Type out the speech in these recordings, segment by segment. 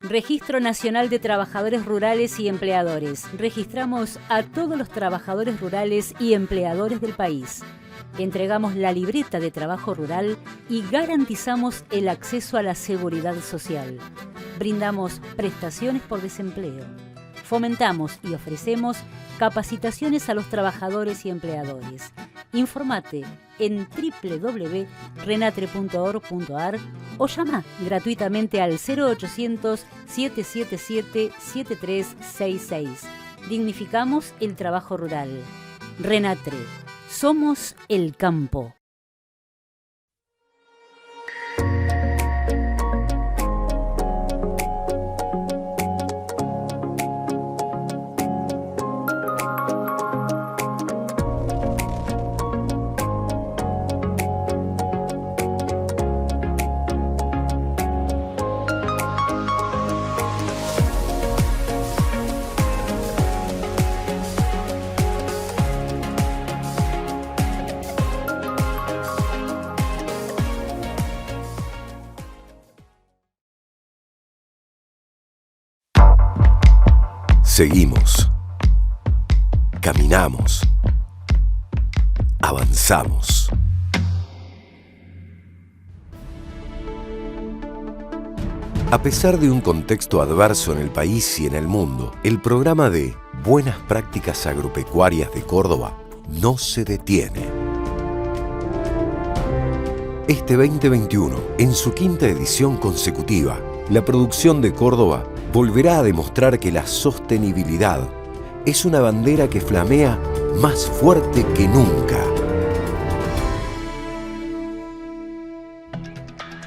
Registro Nacional de Trabajadores Rurales y Empleadores. Registramos a todos los trabajadores rurales y empleadores del país. Entregamos la libreta de trabajo rural y garantizamos el acceso a la seguridad social. Brindamos prestaciones por desempleo. Fomentamos y ofrecemos capacitaciones a los trabajadores y empleadores. Informate en www.renatre.org.ar o llama gratuitamente al 0800-777-7366. Dignificamos el trabajo rural. Renatre. Somos el campo. Seguimos. Caminamos. Avanzamos. A pesar de un contexto adverso en el país y en el mundo, el programa de Buenas Prácticas Agropecuarias de Córdoba no se detiene. Este 2021, en su quinta edición consecutiva, la producción de Córdoba volverá a demostrar que la sostenibilidad es una bandera que flamea más fuerte que nunca.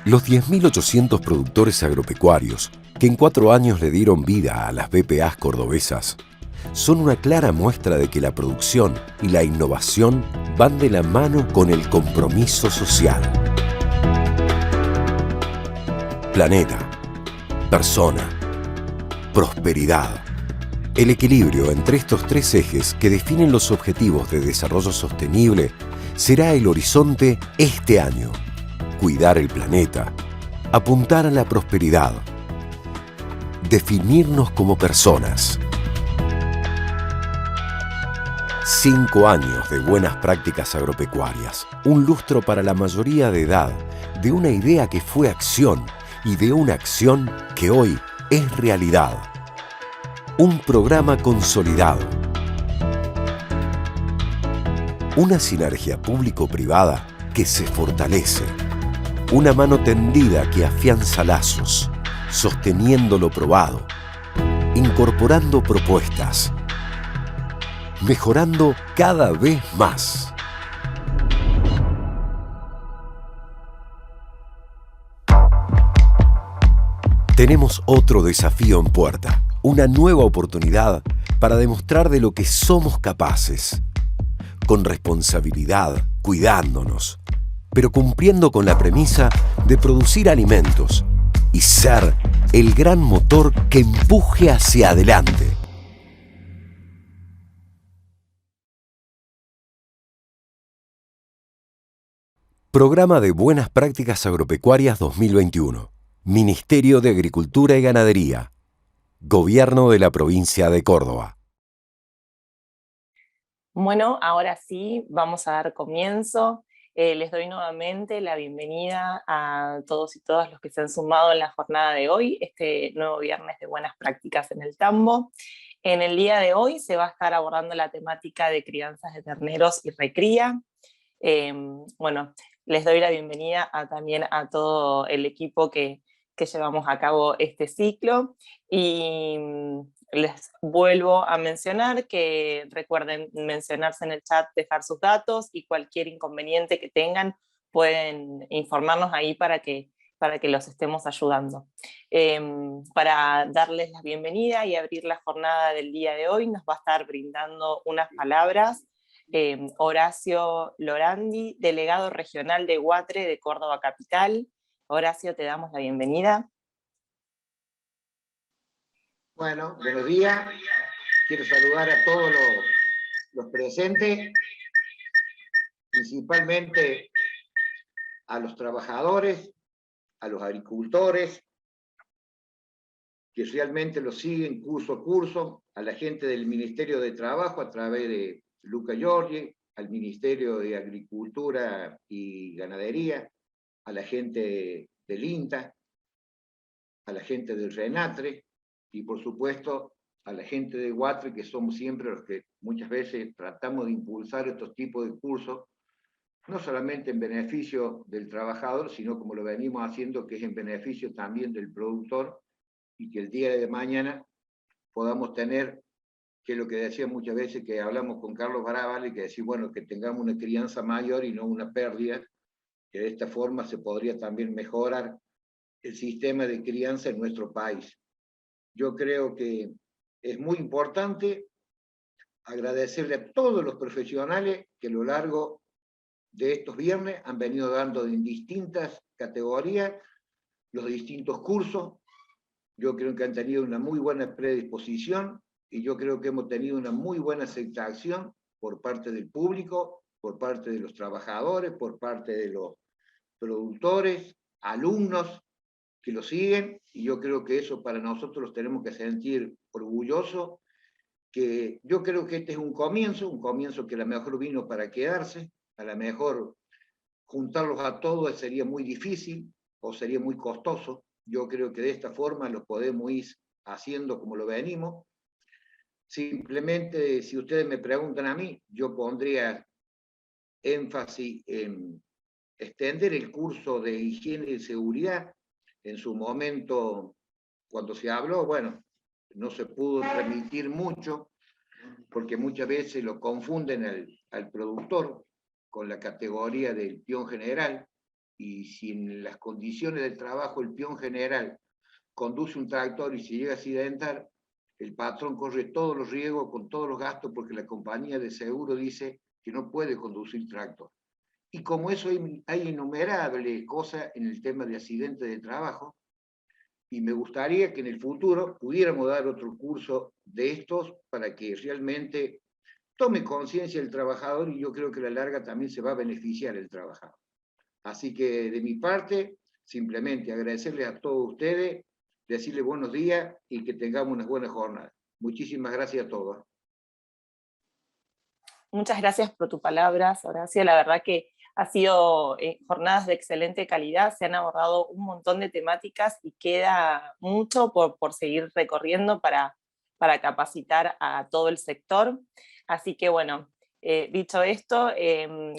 Los 10.800 productores agropecuarios que en 4 años le dieron vida a las BPAs cordobesas son una clara muestra de que la producción y la innovación van de la mano con el compromiso social. Planeta, persona, prosperidad. El equilibrio entre estos 3 ejes que definen los objetivos de desarrollo sostenible será el horizonte este año. Cuidar el planeta, apuntar a la prosperidad, definirnos como personas. 5 años de buenas prácticas agropecuarias, un lustro para la mayoría de edad, de una idea que fue acción y de una acción que hoy es realidad. Un programa consolidado. Una sinergia público-privada que se fortalece. Una mano tendida que afianza lazos, sosteniendo lo probado, incorporando propuestas, mejorando cada vez más. Tenemos otro desafío en puerta, una nueva oportunidad para demostrar de lo que somos capaces, con responsabilidad, cuidándonos, pero cumpliendo con la premisa de producir alimentos y ser el gran motor que empuje hacia adelante. Programa de Buenas Prácticas Agropecuarias 2021. Ministerio de Agricultura y Ganadería. Gobierno de la Provincia de Córdoba. Bueno, ahora sí, vamos a dar comienzo. Les doy nuevamente la bienvenida a todos y todas los que se han sumado en la jornada de hoy, este nuevo viernes de Buenas Prácticas en el Tambo. En el día de hoy se va a estar abordando la temática de crianzas de terneros y recría. Bueno, les doy la bienvenida también a todo el equipo que llevamos a cabo este ciclo y les vuelvo a mencionar que recuerden mencionarse en el chat, dejar sus datos y cualquier inconveniente que tengan pueden informarnos ahí para que los estemos ayudando. Para darles la bienvenida y abrir la jornada del día de hoy nos va a estar brindando unas palabras Horacio Lorandi, delegado regional de UATRE de Córdoba Capital. Horacio, te damos la bienvenida. Bueno, buenos días. Quiero saludar a todos los presentes, principalmente a los trabajadores, a los agricultores, que realmente lo siguen curso a curso, a la gente del Ministerio de Trabajo a través de Luca Giorgi, al Ministerio de Agricultura y Ganadería, a la gente del INTA, a la gente del RENATRE y por supuesto a la gente de WATRE, que somos siempre los que muchas veces tratamos de impulsar estos tipos de cursos, no solamente en beneficio del trabajador, sino como lo venimos haciendo, que es en beneficio también del productor, y que el día de mañana podamos tener, que es lo que decía muchas veces, que hablamos con Carlos Barabal, y que decir, bueno, que tengamos una crianza mayor y no una pérdida, que de esta forma se podría también mejorar el sistema de crianza en nuestro país. Yo creo que es muy importante agradecerle a todos los profesionales que a lo largo de estos viernes han venido dando en distintas categorías los distintos cursos. Yo creo que han tenido una muy buena predisposición y yo creo que hemos tenido una muy buena aceptación por parte del público, por parte de los trabajadores, por parte de los productores, alumnos que lo siguen, y yo creo que eso para nosotros los tenemos que sentir orgullosos, que yo creo que este es un comienzo que a lo mejor vino para quedarse, a lo mejor juntarlos a todos sería muy difícil o sería muy costoso. Yo creo que de esta forma lo podemos ir haciendo como lo venimos. Simplemente, si ustedes me preguntan a mí, yo pondría énfasis en extender el curso de higiene y seguridad. En su momento, cuando se habló, bueno, no se pudo transmitir mucho, porque muchas veces lo confunden al productor con la categoría del peón general, y si en las condiciones de trabajo el peón general conduce un tractor y se llega a accidentar, el patrón corre todos los riesgos con todos los gastos, porque la compañía de seguro dice que no puede conducir tractor. Y como eso hay innumerables cosas en el tema de accidentes de trabajo, y me gustaría que en el futuro pudiéramos dar otro curso de estos para que realmente tome conciencia el trabajador, y yo creo que a la larga también se va a beneficiar el trabajador. Así que de mi parte, simplemente agradecerles a todos ustedes, decirles buenos días y que tengamos unas buenas jornadas. Muchísimas gracias a todos. Muchas gracias por tus palabras, Horacio. La verdad que ha sido jornadas de excelente calidad, se han abordado un montón de temáticas y queda mucho por seguir recorriendo para capacitar a todo el sector. Así que bueno, dicho esto,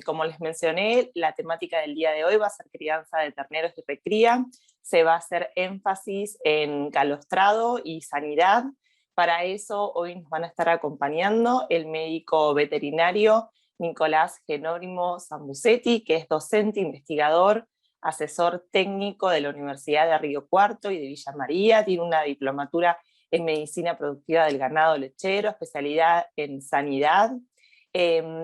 como les mencioné, la temática del día de hoy va a ser crianza de terneros de recría. Se va a hacer énfasis en calostrado y sanidad. Para eso hoy nos van a estar acompañando el médico veterinario Nicolás Jerónimo Zambucetti, que es docente, investigador, asesor técnico de la Universidad de Río Cuarto y de Villa María, tiene una diplomatura en Medicina Productiva del Ganado Lechero, especialidad en Sanidad.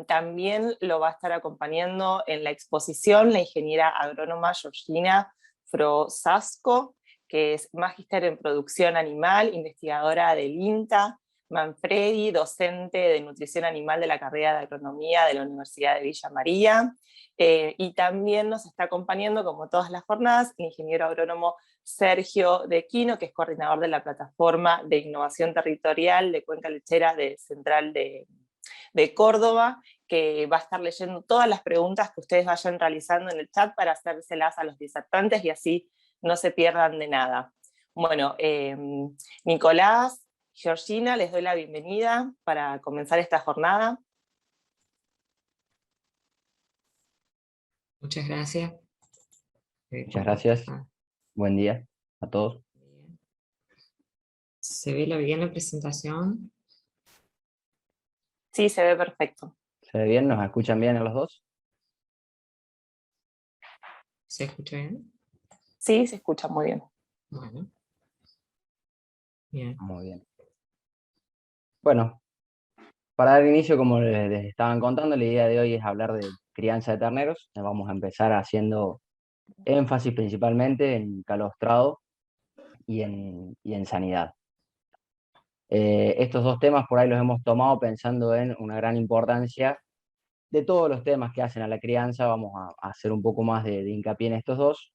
También lo va a estar acompañando en la exposición la ingeniera agrónoma Georgina Frosasco, que es magíster en producción animal, investigadora del INTA, Manfredi, docente de nutrición animal de la carrera de agronomía de la Universidad de Villa María, y también nos está acompañando, como todas las jornadas, el ingeniero agrónomo Sergio De Quino, que es coordinador de la plataforma de innovación territorial de Cuenca Lechera de Central de Córdoba, que va a estar leyendo todas las preguntas que ustedes vayan realizando en el chat para hacérselas a los disertantes y así no se pierdan de nada. Bueno, Nicolás, Georgina, les doy la bienvenida para comenzar esta jornada. Muchas gracias. Muchas gracias. Buen día a todos. ¿Se ve bien la presentación? Sí, se ve perfecto. ¿Se ve bien? ¿Nos escuchan bien a los dos? ¿Se escucha bien? Sí, se escucha muy bien. Bueno. Bien. Muy bien. Bueno, para dar inicio, como les estaban contando, la idea de hoy es hablar de crianza de terneros. Vamos a empezar haciendo énfasis principalmente en calostrado y en sanidad. Estos dos temas por ahí los hemos tomado pensando en una gran importancia de todos los temas que hacen a la crianza. Vamos a hacer un poco más de hincapié en estos dos.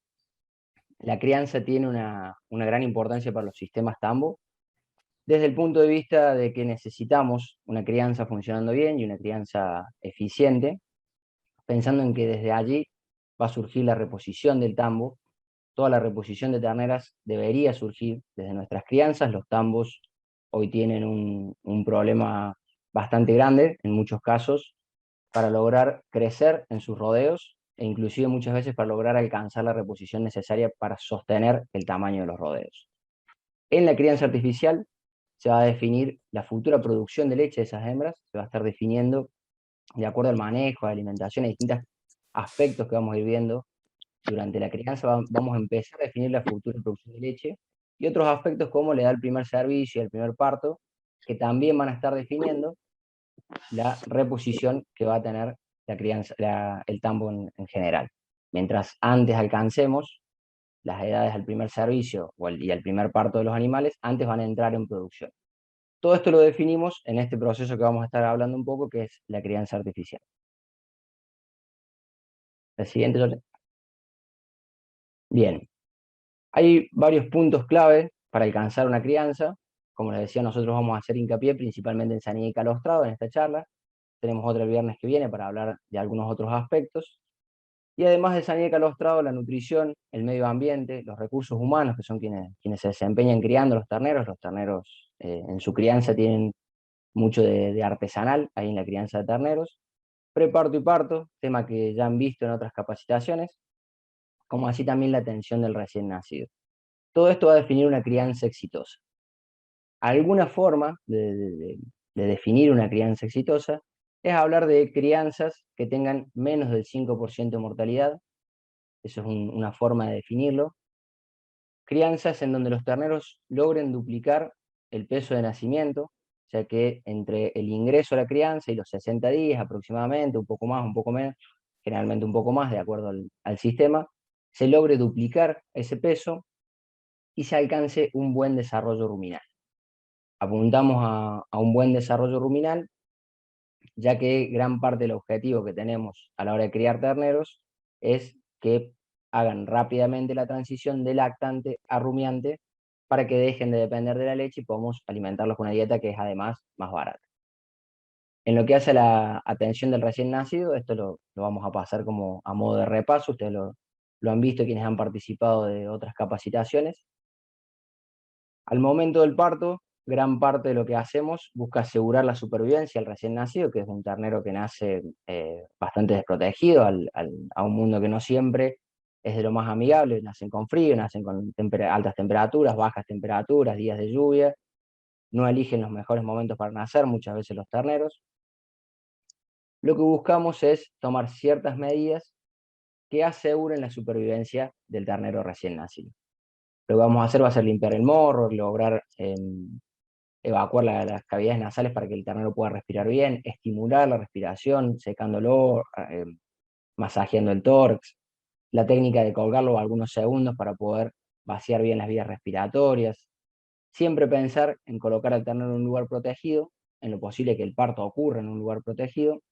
la crianza tiene una gran importancia para los sistemas tambo, desde el punto de vista de que necesitamos una crianza funcionando bien y una crianza eficiente, pensando en que desde allí va a surgir la reposición del tambo. Toda la reposición de terneras debería surgir desde nuestras crianzas. Los tambos hoy tienen un problema bastante grande, en muchos casos, para lograr crecer en sus rodeos e inclusive muchas veces para lograr alcanzar la reposición necesaria para sostener el tamaño de los rodeos. En la crianza artificial se va a definir la futura producción de leche de esas hembras, se va a estar definiendo de acuerdo al manejo, a la alimentación, a distintos aspectos que vamos a ir viendo durante la crianza. Vamos a empezar a definir la futura producción de leche y otros aspectos como le da el primer servicio, el primer parto, que también van a estar definiendo la reposición que va a tener la crianza, el tambo en general. Mientras antes alcancemos las edades al primer servicio y al primer parto de los animales, antes van a entrar en producción. Todo esto lo definimos en este proceso que vamos a estar hablando un poco, que es la crianza artificial. La siguiente, Jorge. Bien, hay varios puntos clave para alcanzar una crianza. Como les decía, nosotros vamos a hacer hincapié principalmente en sanidad y calostrado en esta charla. Tenemos otro el viernes que viene para hablar de algunos otros aspectos. Y además de sanidad y calostrado, la nutrición, el medio ambiente, los recursos humanos, que son quienes se desempeñan criando los terneros. Los terneros en su crianza tienen mucho de artesanal ahí en la crianza de terneros. Preparto y parto, tema que ya han visto en otras capacitaciones, como así también la atención del recién nacido. Todo esto va a definir una crianza exitosa. Alguna forma de definir una crianza exitosa es hablar de crianzas que tengan menos del 5% de mortalidad. Eso es una forma de definirlo. Crianzas en donde los terneros logren duplicar el peso de nacimiento, o sea que entre el ingreso a la crianza y los 60 días aproximadamente, un poco más, un poco menos, generalmente un poco más de acuerdo al sistema, se logre duplicar ese peso y se alcance un buen desarrollo ruminal. Apuntamos a un buen desarrollo ruminal, ya que gran parte del objetivo que tenemos a la hora de criar terneros es que hagan rápidamente la transición de lactante a rumiante para que dejen de depender de la leche y podamos alimentarlos con una dieta que es además más barata. En lo que hace a la atención del recién nacido, esto lo vamos a pasar como a modo de repaso, ustedes lo han visto quienes han participado de otras capacitaciones. Al momento del parto, gran parte de lo que hacemos busca asegurar la supervivencia del recién nacido, que es un ternero que nace bastante desprotegido a un mundo que no siempre es de lo más amigable. Nacen con frío, nacen con altas temperaturas, bajas temperaturas, días de lluvia, no eligen los mejores momentos para nacer muchas veces los terneros. Lo que buscamos es tomar ciertas medidas que aseguren la supervivencia del ternero recién nacido. Lo que vamos a hacer va a ser limpiar el morro, lograr evacuar las cavidades nasales para que el ternero pueda respirar bien, estimular la respiración, secándolo, masajeando el tórax, la técnica de colgarlo algunos segundos para poder vaciar bien las vías respiratorias. Siempre pensar en colocar al ternero en un lugar protegido, en lo posible que el parto ocurra en un lugar protegido,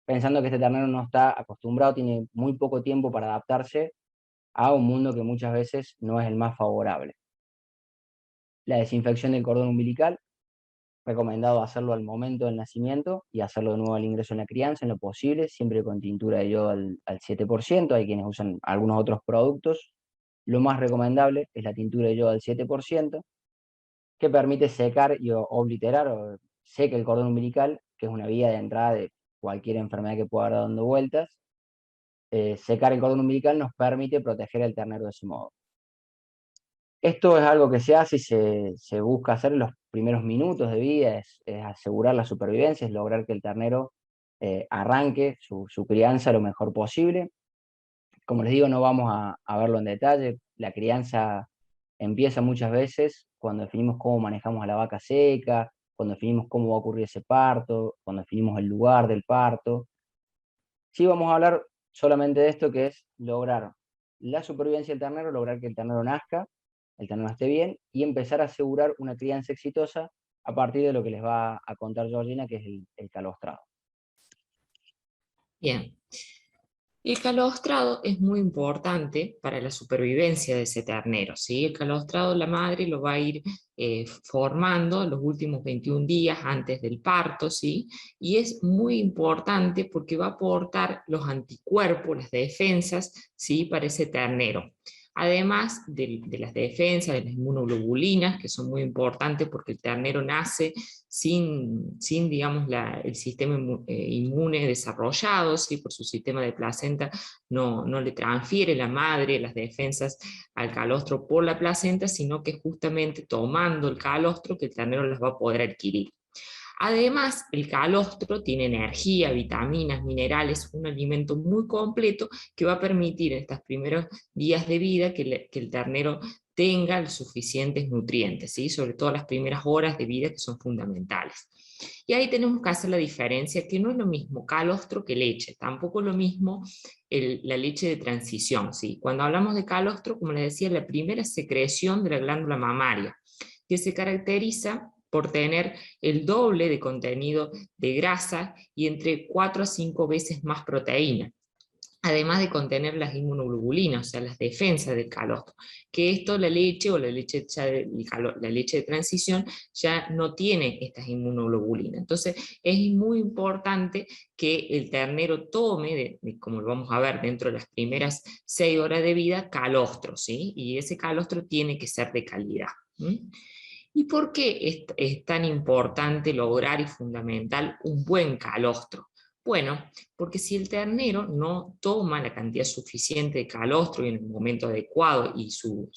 pensando que este ternero no está acostumbrado, tiene muy poco tiempo para adaptarse a un mundo que muchas veces no es el más favorable. La desinfección del cordón umbilical, recomendado hacerlo al momento del nacimiento y hacerlo de nuevo al ingreso en la crianza, en lo posible, siempre con tintura de yodo al 7%, hay quienes usan algunos otros productos. Lo más recomendable es la tintura de yodo al 7%, que permite secar y obliterar o seca el cordón umbilical, que es una vía de entrada de cualquier enfermedad que pueda dar dando vueltas. Secar el cordón umbilical nos permite proteger al ternero de ese modo. Esto es algo que se hace y se busca hacer en los primeros minutos de vida, es asegurar la supervivencia, es lograr que el ternero arranque su crianza lo mejor posible. Como les digo, no vamos a verlo en detalle. La crianza empieza muchas veces cuando definimos cómo manejamos a la vaca seca, cuando definimos cómo va a ocurrir ese parto, cuando definimos el lugar del parto. Sí vamos a hablar solamente de esto, que es lograr la supervivencia del ternero, lograr que el ternero nazca, el ternero esté bien, y empezar a asegurar una crianza exitosa a partir de lo que les va a contar Georgina, que es el calostrado. Bien. El calostrado es muy importante para la supervivencia de ese ternero, ¿sí? El calostrado la madre lo va a ir formando los últimos 21 días antes del parto, ¿sí? Y es muy importante porque va a aportar los anticuerpos, las defensas, ¿sí? Para ese ternero. Además de las defensas, de las inmunoglobulinas, que son muy importantes porque el ternero nace sin digamos, el sistema inmune desarrollado, ¿sí? Por su sistema de placenta no le transfiere la madre las defensas al calostro por la placenta, sino que justamente tomando el calostro que el ternero las va a poder adquirir. Además, el calostro tiene energía, vitaminas, minerales, un alimento muy completo que va a permitir en estos primeros días de vida que el ternero tenga los suficientes nutrientes, ¿sí? Sobre todo las primeras horas de vida que son fundamentales. Y ahí tenemos que hacer la diferencia, que no es lo mismo calostro que leche, tampoco es lo mismo la leche de transición, ¿sí? Cuando hablamos de calostro, como les decía, la primera secreción de la glándula mamaria, que se caracteriza por tener el doble de contenido de grasa y entre 4 a 5 veces más proteína, además de contener las inmunoglobulinas, o sea, las defensas del calostro, que esto la leche o la leche de transición ya no tiene estas inmunoglobulinas. Entonces es muy importante que el ternero tome, como lo vamos a ver dentro de las primeras 6 horas de vida, calostro, ¿sí? Y ese calostro tiene que ser de calidad. ¿Y por qué es tan importante lograr y fundamental un buen calostro? Bueno, porque si el ternero no toma la cantidad suficiente de calostro y en el momento adecuado y o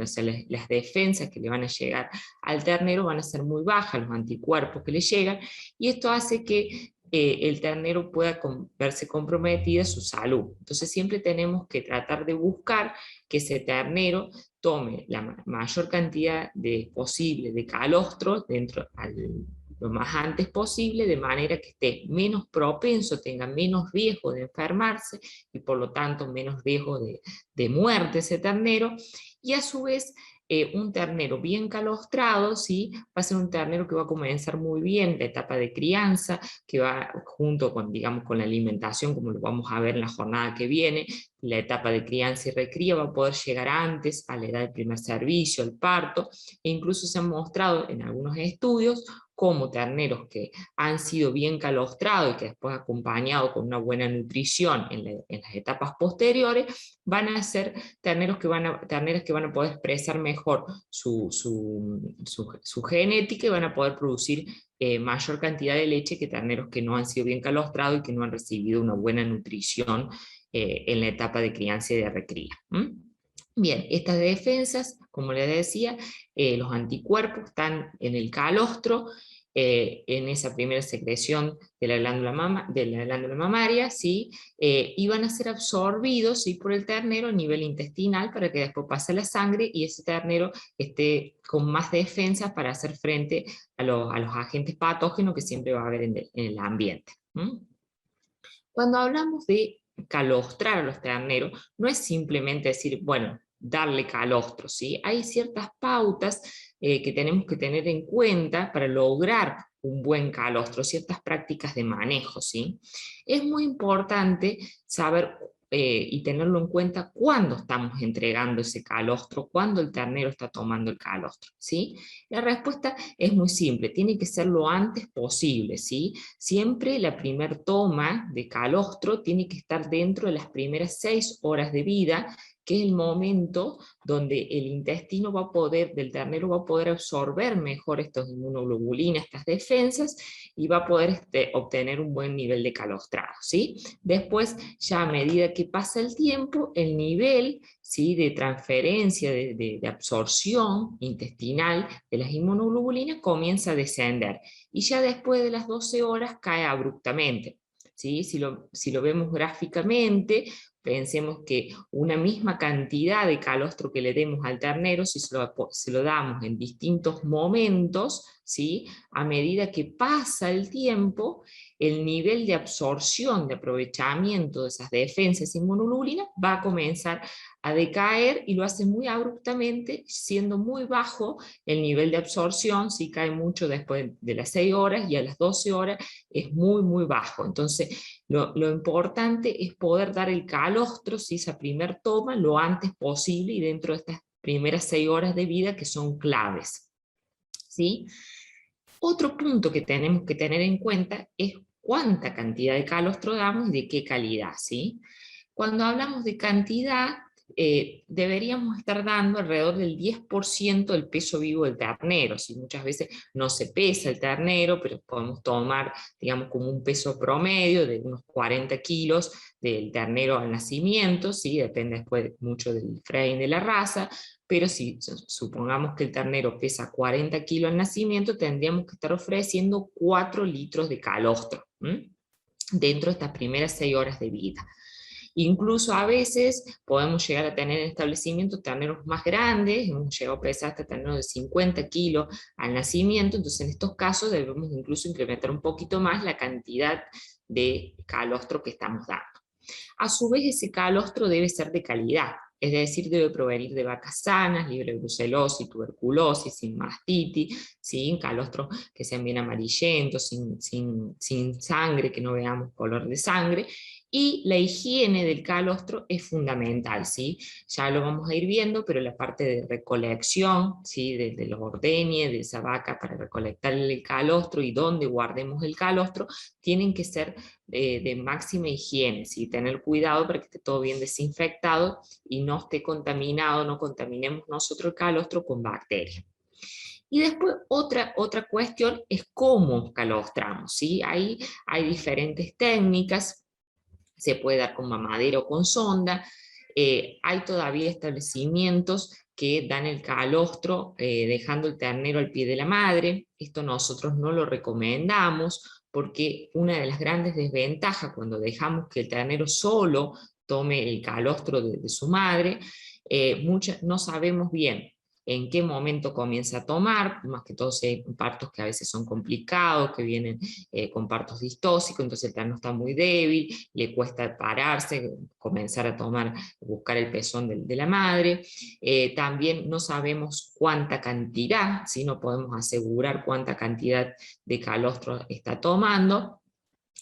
sea, las defensas que le van a llegar al ternero van a ser muy bajas, los anticuerpos que le llegan, y esto hace que el ternero pueda verse comprometida su salud. Entonces siempre tenemos que tratar de buscar que ese ternero tome la mayor cantidad posible de calostro lo más antes posible, de manera que esté menos propenso, tenga menos riesgo de enfermarse y por lo tanto menos riesgo de muerte ese ternero, y a su vez un ternero bien calostrado, ¿sí? Va a ser un ternero que va a comenzar muy bien la etapa de crianza, que va junto con, digamos, con la alimentación, como lo vamos a ver en la jornada que viene. La etapa de crianza y recría va a poder llegar antes, a la edad del primer servicio, al parto, e incluso se han mostrado en algunos estudios como terneros que han sido bien calostrados y que después acompañados con una buena nutrición en las etapas posteriores, van a ser terneros terneras que van a poder expresar mejor su genética y van a poder producir mayor cantidad de leche que terneros que no han sido bien calostrados y que no han recibido una buena nutrición en la etapa de crianza y de recría. Bien, estas defensas, como les decía, los anticuerpos están en el calostro, en esa primera secreción de la glándula mamaria, ¿sí? Y van a ser absorbidos, ¿sí? Por el ternero a nivel intestinal para que después pase a la sangre y ese ternero esté con más defensas para hacer frente a los agentes patógenos que siempre va a haber en el ambiente. Cuando hablamos de calostrar a los terneros, no es simplemente decir, bueno, darle calostro, ¿sí? Hay ciertas pautas que tenemos que tener en cuenta para lograr un buen calostro, ciertas prácticas de manejo, ¿sí? Es muy importante saber y tenerlo en cuenta cuando estamos entregando ese calostro, cuando el ternero está tomando el calostro, ¿sí? La respuesta es muy simple, tiene que ser lo antes posible, ¿sí? Siempre la primer toma de calostro tiene que estar dentro de las primeras 6 horas de vida, que es el momento donde el intestino del ternero va a poder absorber mejor estas inmunoglobulinas, estas defensas, y va a poder obtener un buen nivel de calostrado, ¿sí? Después, ya a medida que pasa el tiempo, el nivel, ¿sí? De transferencia, de absorción intestinal de las inmunoglobulinas comienza a descender, y ya después de las 12 horas cae abruptamente, ¿sí? Si lo vemos gráficamente, pensemos que una misma cantidad de calostro que le demos al ternero, si se lo damos en distintos momentos, ¿sí? A medida que pasa el tiempo, el nivel de absorción, de aprovechamiento de esas defensas inmunoglobulinas va a comenzar a decaer y lo hace muy abruptamente, siendo muy bajo el nivel de absorción, si cae mucho después de las 6 horas y a las 12 horas es muy, muy bajo. Entonces, lo importante es poder dar el calostro, ¿sí? Esa primer toma, lo antes posible y dentro de estas primeras 6 horas de vida que son claves, ¿sí? Otro punto que tenemos que tener en cuenta es cuánta cantidad de calostro damos y de qué calidad, ¿sí? Cuando hablamos de cantidad, deberíamos estar dando alrededor del 10% del peso vivo del ternero, ¿sí? Muchas veces no se pesa el ternero, pero podemos tomar, digamos, como un peso promedio de unos 40 kilos del ternero al nacimiento, ¿sí? Depende después mucho del frame de la raza, pero si supongamos que el ternero pesa 40 kilos al nacimiento, tendríamos que estar ofreciendo 4 litros de calostro, dentro de estas primeras 6 horas de vida. Incluso a veces podemos llegar a tener en establecimientos terneros más grandes, hemos llegado a pesar hasta terneros de 50 kilos al nacimiento, entonces en estos casos debemos incluso incrementar un poquito más la cantidad de calostro que estamos dando. A su vez, ese calostro debe ser de calidad, es decir, debe provenir de vacas sanas, libre de brucelosis, tuberculosis, sin mastitis, sin calostros que sean bien amarillentos, sin sangre, que no veamos color de sangre. Y la higiene del calostro es fundamental, ¿sí? Ya lo vamos a ir viendo, pero la parte de recolección, ¿sí? De los ordeñes, de esa vaca para recolectar el calostro y dónde guardemos el calostro, tienen que ser de máxima higiene, ¿sí? Tener cuidado para que esté todo bien desinfectado y no esté contaminado, no contaminemos nosotros el calostro con bacterias. Y después otra cuestión es cómo calostramos, ¿sí? Ahí hay diferentes técnicas, se puede dar con mamadera o con sonda, hay todavía establecimientos que dan el calostro dejando el ternero al pie de la madre. Esto nosotros no lo recomendamos porque una de las grandes desventajas cuando dejamos que el ternero solo tome el calostro de su madre, no sabemos bien en qué momento comienza a tomar, más que todo si hay partos que a veces son complicados, que vienen con partos distóxicos, entonces el ternero está muy débil, le cuesta pararse, comenzar a tomar, buscar el pezón de la madre. También no sabemos cuánta cantidad, ¿sí? No podemos asegurar cuánta cantidad de calostro está tomando,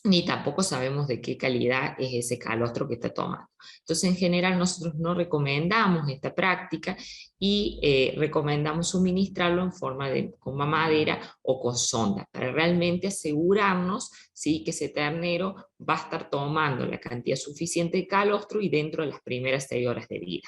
ni tampoco sabemos de qué calidad es ese calostro que está tomando. Entonces, en general, nosotros no recomendamos esta práctica y recomendamos suministrarlo en forma con mamadera o con sonda, para realmente asegurarnos, ¿sí? Que ese ternero va a estar tomando la cantidad suficiente de calostro y dentro de las primeras 6 horas de vida.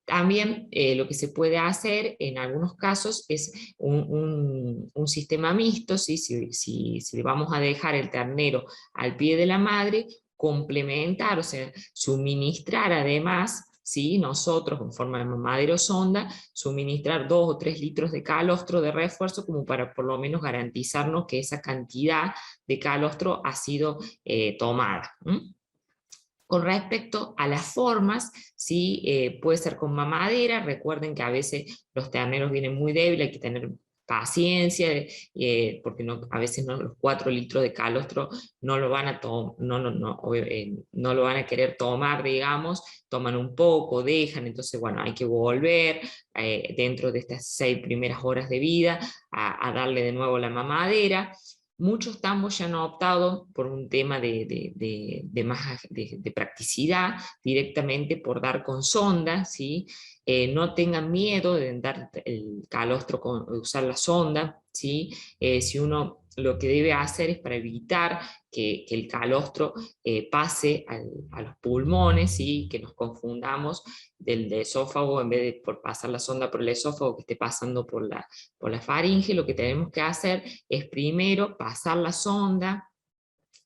También lo que se puede hacer en algunos casos es un sistema mixto, ¿sí? Si vamos a dejar el ternero al pie de la madre, complementar, o sea, suministrar además, ¿sí? Nosotros en forma de mamadera o sonda, suministrar 2 o 3 litros de calostro de refuerzo como para por lo menos garantizarnos que esa cantidad de calostro ha sido tomada. Con respecto a las formas, ¿sí? Puede ser con mamadera, recuerden que a veces los terneros vienen muy débiles, hay que tener paciencia, porque a veces los 4 litros de calostro no lo van a no lo van a querer tomar, digamos, toman un poco, dejan, entonces bueno, hay que volver dentro de estas 6 primeras horas de vida a darle de nuevo la mamadera. Muchos tambos ya han optado por un tema de practicidad, directamente por dar con sonda, ¿sí? No tengan miedo de dar el calostro, de usar la sonda, ¿sí? Si uno lo que debe hacer es para evitar que el calostro pase a los pulmones, ¿sí? Que nos confundamos del esófago, en vez de por pasar la sonda por el esófago, que esté pasando por la faringe. Lo que tenemos que hacer es primero pasar la sonda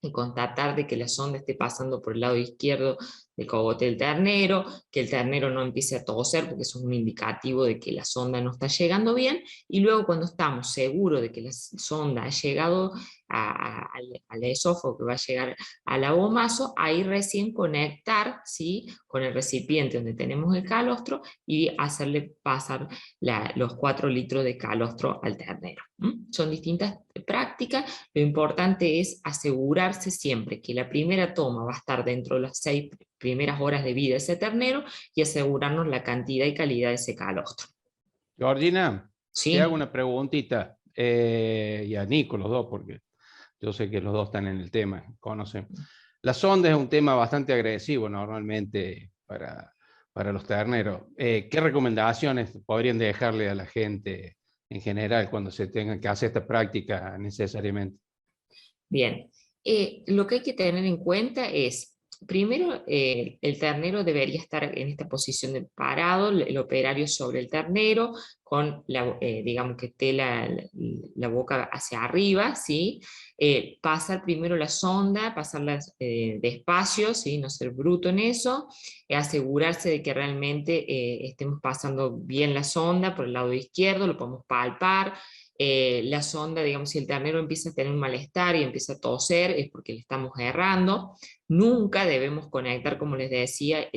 y constatar de que la sonda esté pasando por el lado izquierdo del cogote del ternero, que el ternero no empiece a toser, porque eso es un indicativo de que la sonda no está llegando bien, y luego cuando estamos seguros de que la sonda ha llegado al esófago, que va a llegar al abomazo, ahí recién conectar, ¿sí?, con el recipiente donde tenemos el calostro y hacerle pasar los 4 litros de calostro al ternero. Son distintas prácticas. Lo importante es asegurarse siempre que la primera toma va a estar dentro de las 6 primeras horas de vida de ese ternero y asegurarnos la cantidad y calidad de ese calostro. Georgina, ¿Sí? te hago una preguntita, y a Nico, los dos, porque yo sé que los dos están en el tema, conocen. La sonda es un tema bastante agresivo normalmente para los terneros. ¿Qué recomendaciones podrían dejarle a la gente en general cuando se tengan que hacer esta práctica necesariamente? Bien, lo que hay que tener en cuenta es, primero, el ternero debería estar en esta posición de parado, el operario sobre el ternero, con digamos que esté la boca hacia arriba, ¿sí? Pasar primero la sonda, pasarla despacio, ¿sí? No ser bruto en eso, asegurarse de que realmente estemos pasando bien la sonda por el lado izquierdo, lo podemos palpar. La sonda, digamos, si el ternero empieza a tener un malestar y empieza a toser, es porque le estamos errando. Nunca debemos conectar, como les decía,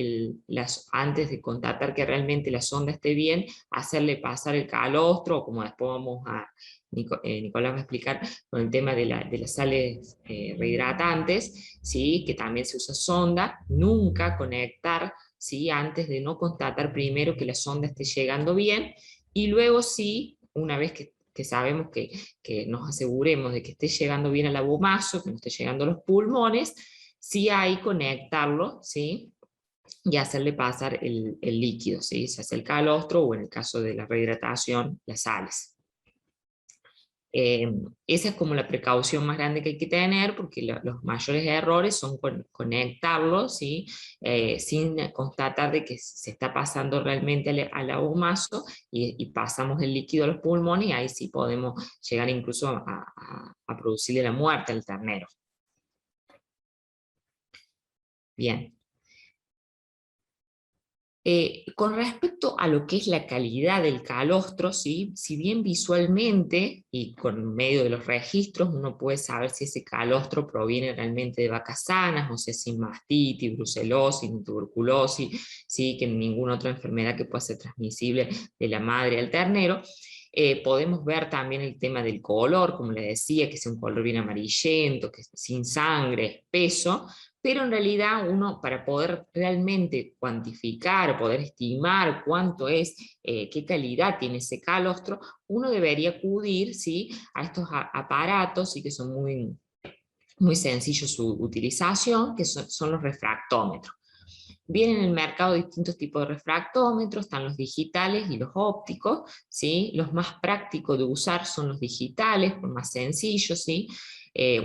antes de constatar que realmente la sonda esté bien, hacerle pasar el calostro, o como después vamos a, Nicolás va a explicar, con el tema de las sales rehidratantes, ¿sí?, que también se usa sonda. Nunca conectar, ¿sí?, antes de no constatar primero que la sonda esté llegando bien, y luego sí, una vez que sabemos que nos aseguremos de que esté llegando bien al abomazo, que no esté llegando a los pulmones, sí hay conectarlo, ¿sí?, y hacerle pasar el líquido, ¿sí?, se hace el calostro, o en el caso de la rehidratación, las sales. Esa es como la precaución más grande que hay que tener, porque los mayores errores son conectarlo, ¿sí?, sin constatar de que se está pasando realmente al abomazo, y pasamos el líquido a los pulmones, y ahí sí podemos llegar incluso a producirle la muerte al ternero. Bien. Con respecto a lo que es la calidad del calostro, ¿sí?, si bien visualmente y con medio de los registros uno puede saber si ese calostro proviene realmente de vacas sanas, o sea, sin mastitis, brucelosis, ni tuberculosis, ¿sí?, que ninguna otra enfermedad que pueda ser transmisible de la madre al ternero, podemos ver también el tema del color, como les decía, que sea un color bien amarillento, que sin sangre, espeso. Pero en realidad uno, para poder realmente cuantificar, poder estimar cuánto es, qué calidad tiene ese calostro, uno debería acudir, ¿sí?, a estos aparatos, ¿sí?, que son muy, muy sencillos su utilización, que son los refractómetros. Vienen en el mercado distintos tipos de refractómetros, están los digitales y los ópticos, ¿sí? Los más prácticos de usar son los digitales, por más sencillos, ¿sí?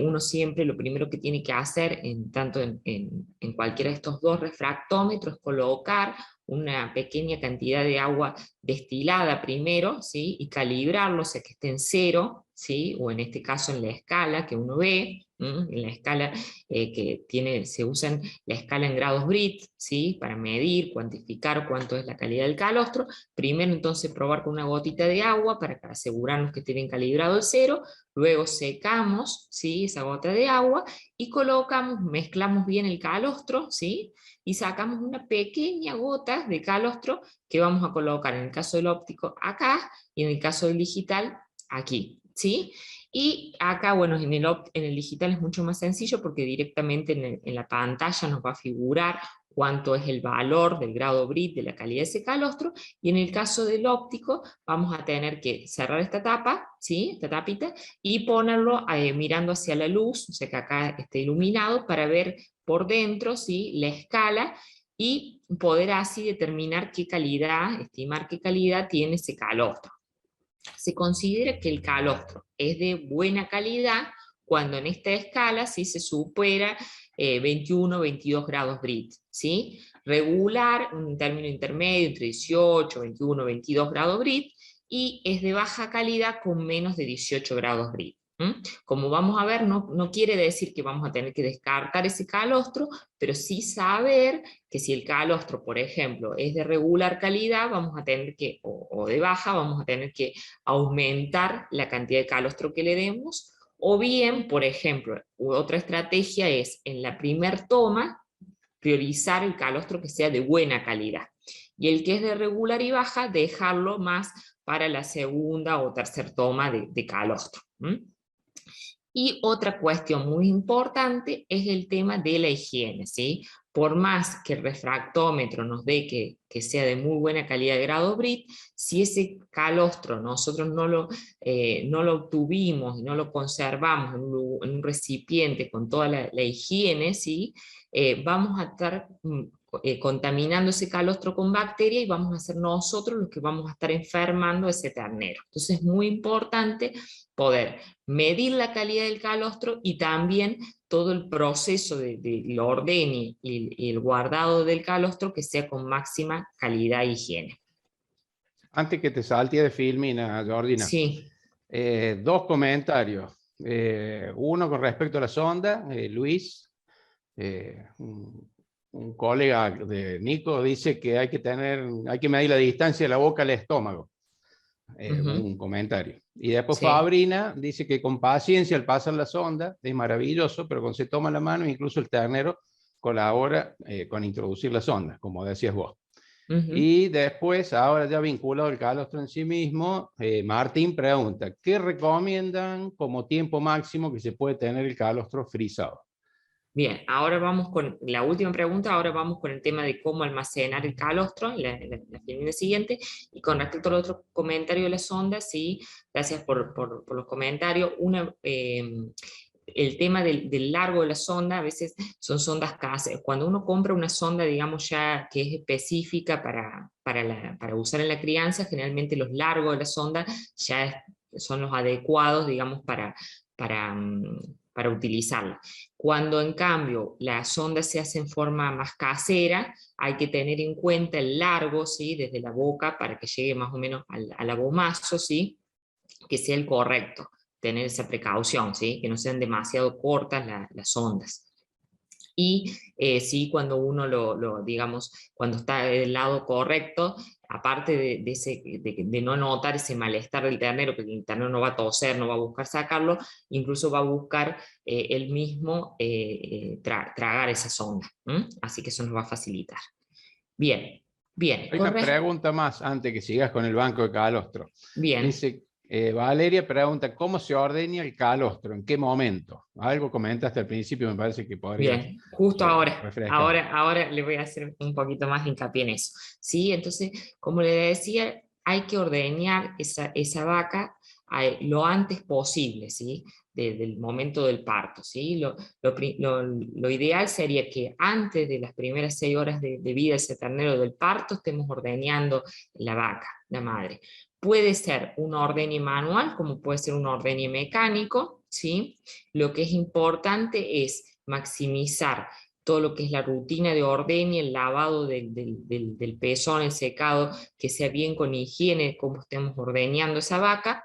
Uno siempre lo primero que tiene que hacer, tanto en cualquiera de estos dos refractómetros, es colocar una pequeña cantidad de agua destilada primero, ¿sí?, y calibrarlo, o sea, que esté en 0, ¿sí?, o en este caso en la escala que uno ve, en la escala se usa la escala en grados Brit, ¿sí?, para medir, cuantificar cuánto es la calidad del calostro. Primero entonces probar con una gotita de agua para asegurarnos que esté bien calibrado el 0, luego secamos, ¿sí?, esa gota de agua y colocamos, mezclamos bien el calostro, ¿sí?, y sacamos una pequeña gota de calostro que vamos a colocar en el caso del óptico acá y en el caso del digital aquí, ¿sí? Y acá, bueno, en el digital es mucho más sencillo porque directamente en la pantalla nos va a figurar cuánto es el valor del grado Brit de la calidad de ese calostro, y en el caso del óptico vamos a tener que cerrar esta tapa, ¿sí?, esta tapita, y ponerlo mirando hacia la luz, o sea que acá esté iluminado, para ver por dentro, ¿sí?, la escala, y poder así determinar qué calidad, estimar qué calidad tiene ese calostro. Se considera que el calostro es de buena calidad cuando en esta escala sí se supera 21 o 22 grados Brit, ¿sí? Regular, un término intermedio entre 18, 21, 22 grados Brit, y es de baja calidad con menos de 18 grados Brit. Como vamos a ver, no quiere decir que vamos a tener que descartar ese calostro, pero sí saber que si el calostro, por ejemplo, es de regular calidad, vamos a tener que, o de baja, vamos a tener que aumentar la cantidad de calostro que le demos, O bien, por ejemplo, otra estrategia es en la primer toma priorizar el calostro que sea de buena calidad. Y el que es de regular y baja, dejarlo más para la segunda o tercera toma de calostro. Y otra cuestión muy importante es el tema de la higiene, ¿sí? Por más que el refractómetro nos dé que sea de muy buena calidad de grado Brit, si ese calostro nosotros no lo obtuvimos y no lo conservamos en un recipiente con toda la higiene, ¿sí? Vamos a estar contaminando ese calostro con bacterias y vamos a ser nosotros los que vamos a estar enfermando ese ternero. Entonces es muy importante poder medir la calidad del calostro y también todo el proceso del orden y el guardado del calostro que sea con máxima calidad e higiene. Antes que te salte de Filmina, Jordina, Sí. dos comentarios. Uno con respecto a la sonda, Luis, un colega de Nico, dice que hay que medir la distancia de la boca al estómago. Un comentario. Y después Sí. Fabrina dice que con paciencia al pasar la sonda es maravilloso, pero cuando se toma la mano, incluso el ternero colabora con introducir la sonda, como decías vos. Y después, ahora ya vinculado al calostro en sí mismo, Martín pregunta, ¿qué recomiendan como tiempo máximo que se puede tener el calostro frisado? Bien, ahora vamos con la última pregunta, ahora vamos con el tema de cómo almacenar el calostro en la filmina siguiente, y con respecto al otro comentario de la sonda, sí, gracias por los comentarios. El tema del largo de la sonda, a veces son sondas caseras. Cuando uno compra una sonda, digamos ya que es específica para usar en la crianza, generalmente los largos de la sonda ya son los adecuados, digamos, para utilizarla. Cuando en cambio la sonda se hace en forma más casera, hay que tener en cuenta el largo, ¿sí? Desde la boca para que llegue más o menos al abomazo, ¿sí? Que sea el correcto, tener esa precaución, ¿sí? Que no sean demasiado cortas las ondas. Y sí, cuando uno digamos, cuando está del lado correcto, aparte de no notar ese malestar del ternero, que el ternero no va a toser, no va a buscar sacarlo, incluso va a buscar él mismo tragar esa sonda. Así que eso nos va a facilitar. Bien, bien. Hay una pregunta más antes que sigas con el banco de calostro. Bien. Dice, Valeria pregunta, ¿cómo se ordena el calostro? ¿En qué momento? Algo comentaste al principio, me parece que podría. Bien, justo refrescar. ahora le voy a hacer un poquito más hincapié en eso. ¿Sí? Entonces, como le decía, hay que ordeñar esa vaca lo antes posible, ¿sí? Desde el momento del parto, ¿sí? Lo ideal sería que antes de las primeras 6 horas de vida de ese ternero del parto estemos ordeñando la vaca, la madre. Puede ser un ordeñe manual, como puede ser un ordeñe mecánico, ¿sí? Lo que es importante es maximizar todo lo que es la rutina de ordeñe, el lavado del pezón, el secado, que sea bien con higiene, como estemos ordeñando esa vaca,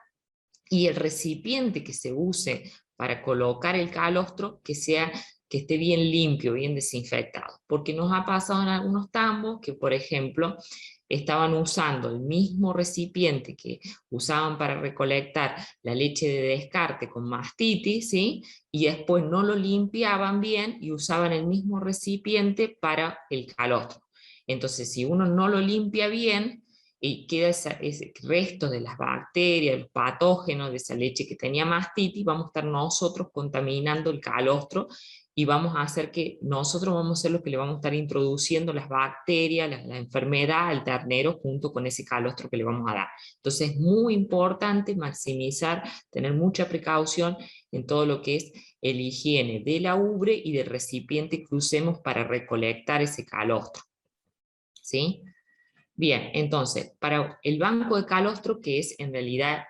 y el recipiente que se use para colocar el calostro, que esté bien limpio, bien desinfectado, porque nos ha pasado en algunos tambos que, por ejemplo, estaban usando el mismo recipiente que usaban para recolectar la leche de descarte con mastitis, ¿sí? Y después no lo limpiaban bien y usaban el mismo recipiente para el calostro. Entonces, si uno no lo limpia bien, y queda ese resto de las bacterias, los patógenos de esa leche que tenía mastitis, vamos a estar nosotros contaminando el calostro y vamos a hacer que nosotros vamos a ser los que le vamos a estar introduciendo las bacterias, la enfermedad al ternero junto con ese calostro que le vamos a dar. Entonces es muy importante maximizar, tener mucha precaución en todo lo que es el higiene de la ubre y del recipiente que usemos para recolectar ese calostro. ¿Sí? Bien, entonces, para el banco de calostro, que es en realidad,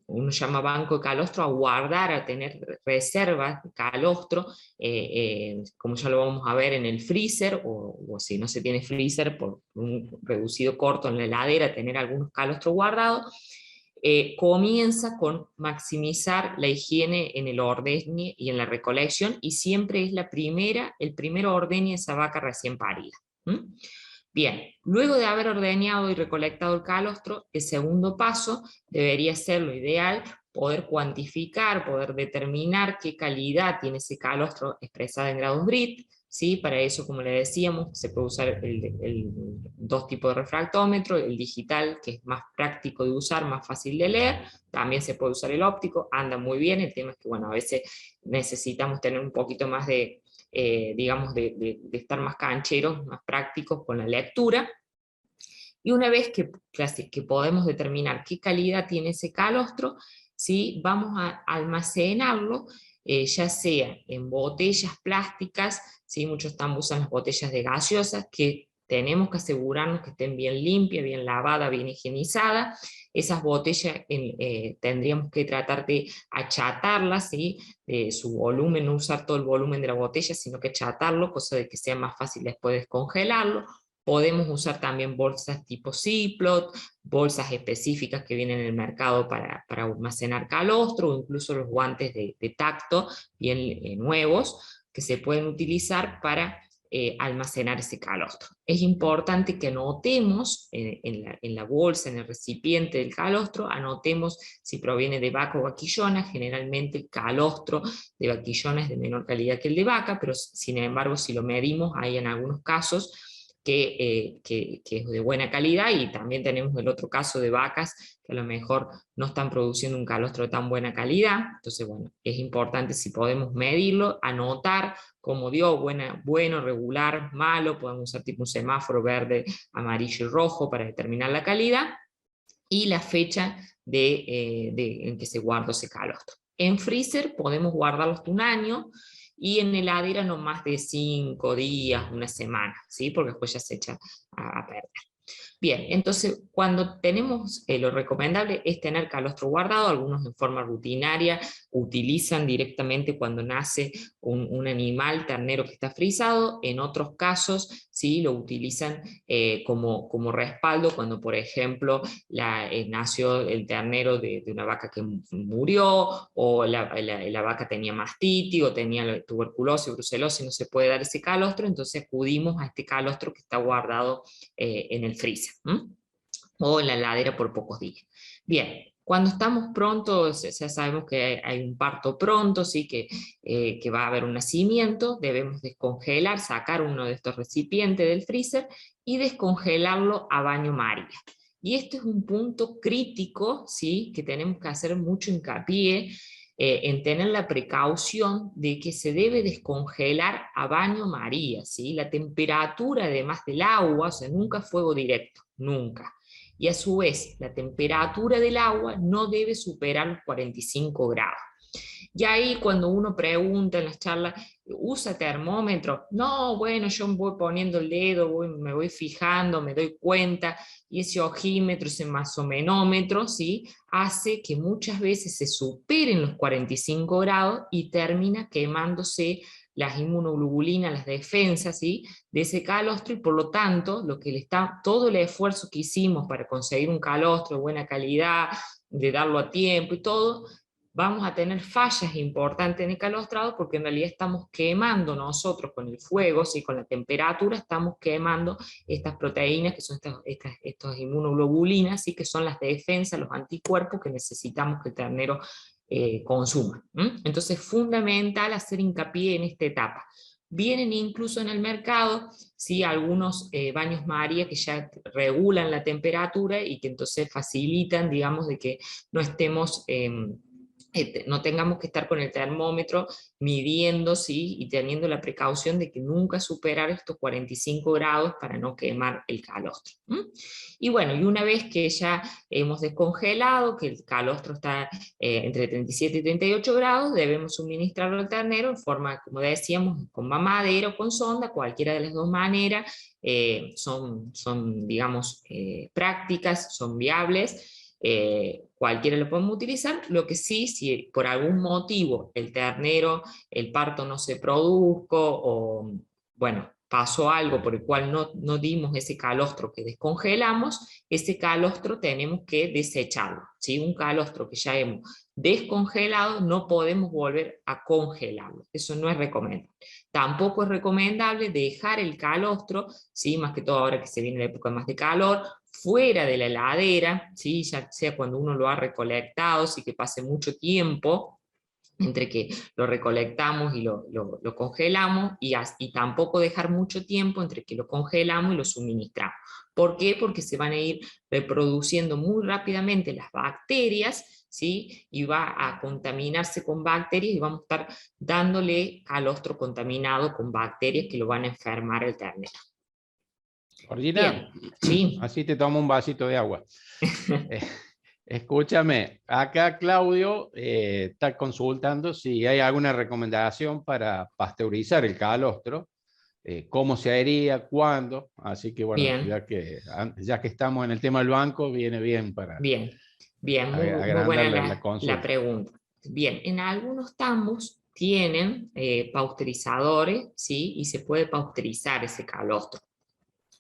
uno llama banco de calostro a guardar, a tener reservas de calostro, como ya lo vamos a ver en el freezer, o si no se tiene freezer, por un reducido corto en la heladera, tener algunos calostros guardados, comienza con maximizar la higiene en el ordeñe y en la recolección, y siempre es el primer ordeñe de esa vaca recién parida. Bien, luego de haber ordeñado y recolectado el calostro, el segundo paso debería ser lo ideal, poder cuantificar, poder determinar qué calidad tiene ese calostro expresada en grados Brit, ¿sí? Para eso, como le decíamos, se puede usar dos tipos de refractómetro, el digital, que es más práctico de usar, más fácil de leer, también se puede usar el óptico, anda muy bien, el tema es que, bueno, a veces necesitamos tener un poquito más de, digamos, de estar más cancheros, más prácticos con la lectura. Y una vez que podemos determinar qué calidad tiene ese calostro, ¿sí? Vamos a almacenarlo, ya sea en botellas plásticas, ¿sí? Muchos están usando las botellas de gaseosas, que tenemos que asegurarnos que estén bien limpias, bien lavadas, bien higienizadas. Esas botellas tendríamos que tratar de achatarlas, ¿sí? Su volumen, no usar todo el volumen de la botella, sino que achatarlo, cosa de que sea más fácil después descongelarlo. Podemos usar también bolsas tipo Ziploc, bolsas específicas que vienen en el mercado para almacenar calostro, o incluso los guantes de tacto bien nuevos, que se pueden utilizar para almacenar ese calostro. Es importante que anotemos en la bolsa, en el recipiente del calostro, anotemos si proviene de vaca o vaquillona. Generalmente el calostro de vaquillona es de menor calidad que el de vaca, pero sin embargo si lo medimos hay en algunos casos que es de buena calidad, y también tenemos el otro caso de vacas que a lo mejor no están produciendo un calostro de tan buena calidad. Entonces, bueno, es importante, si podemos medirlo, anotar como dio, bueno, regular, malo, podemos usar tipo un semáforo verde, amarillo y rojo para determinar la calidad, y la fecha en que se guardó ese calostro. En freezer podemos guardarlo hasta un año, y en heladera no más de 5 días, una semana, ¿sí? Porque después ya se echa a perder. Bien, entonces cuando tenemos, lo recomendable es tener calostro guardado. Algunos en forma rutinaria utilizan directamente cuando nace un animal ternero que está frisado. En otros casos sí lo utilizan como respaldo cuando, por ejemplo, nació el ternero de una vaca que murió, o la vaca tenía mastitis o tenía tuberculosis, brucelosis, no se puede dar ese calostro, entonces acudimos a este calostro que está guardado en el freezer, o en la heladera por pocos días. Bien, cuando estamos prontos, ya sabemos que hay un parto pronto, ¿sí? que va a haber un nacimiento, debemos descongelar, sacar uno de estos recipientes del freezer y descongelarlo a baño María. Y este es un punto crítico, ¿sí? Que tenemos que hacer mucho hincapié en tener la precaución de que se debe descongelar a baño María, ¿sí? La temperatura, además del agua, o sea, nunca fuego directo, nunca. Y a su vez, la temperatura del agua no debe superar los 45 grados. Y ahí cuando uno pregunta en las charlas, ¿usa termómetro? No, bueno, yo voy poniendo el dedo, me voy fijando, me doy cuenta, y ese ojímetro, ese masomenómetro, ¿sí? Hace que muchas veces se superen los 45 grados y termina quemándose las inmunoglobulinas, las defensas, ¿sí? De ese calostro, y por lo tanto, todo el esfuerzo que hicimos para conseguir un calostro de buena calidad, de darlo a tiempo y todo, vamos a tener fallas importantes en el calostrado, porque en realidad estamos quemando nosotros con el fuego, ¿sí? Con la temperatura, estamos quemando estas proteínas, que son estas inmunoglobulinas, ¿sí? Que son las defensas, los anticuerpos que necesitamos que el ternero consuma. Entonces es fundamental hacer hincapié en esta etapa. Vienen incluso en el mercado, ¿sí? Algunos baños María que ya regulan la temperatura y que entonces facilitan, digamos, de que no estemos... no tengamos que estar con el termómetro midiendo, ¿sí? Y teniendo la precaución de que nunca superar estos 45 grados para no quemar el calostro. Y bueno, y una vez que ya hemos descongelado, que el calostro está entre 37 y 38 grados, debemos suministrarlo al ternero en forma, como decíamos, con mamadera o con sonda. Cualquiera de las dos maneras son digamos, prácticas, son viables. Cualquiera lo podemos utilizar. Lo que sí, si por algún motivo el ternero, el parto no se produjo, o bueno, pasó algo por el cual no dimos ese calostro que descongelamos, ese calostro tenemos que desecharlo, ¿sí? Un calostro que ya hemos descongelado no podemos volver a congelarlo, eso no es recomendable. Tampoco es recomendable dejar el calostro, ¿sí? Más que todo ahora que se viene la época más de calor, fuera de la heladera, ¿sí? Ya sea cuando uno lo ha recolectado, sí, que pase mucho tiempo entre que lo recolectamos y lo congelamos, y tampoco dejar mucho tiempo entre que lo congelamos y lo suministramos. ¿Por qué? Porque se van a ir reproduciendo muy rápidamente las bacterias, ¿sí? Y va a contaminarse con bacterias y vamos a estar dándole calostro contaminado con bacterias que lo van a enfermar el ternero. Georgina, Bien, sí. así te tomo un vasito de agua. Escúchame, acá Claudio está consultando si hay alguna recomendación para pasteurizar el calostro, cómo se haría, cuándo, así que bueno, Bien. ya que estamos en el tema del banco, viene bien para Bien, muy agrandar buena la consulta. la pregunta. Bien, en algunos tambos tienen pasteurizadores, ¿sí? Y se puede pasteurizar ese calostro.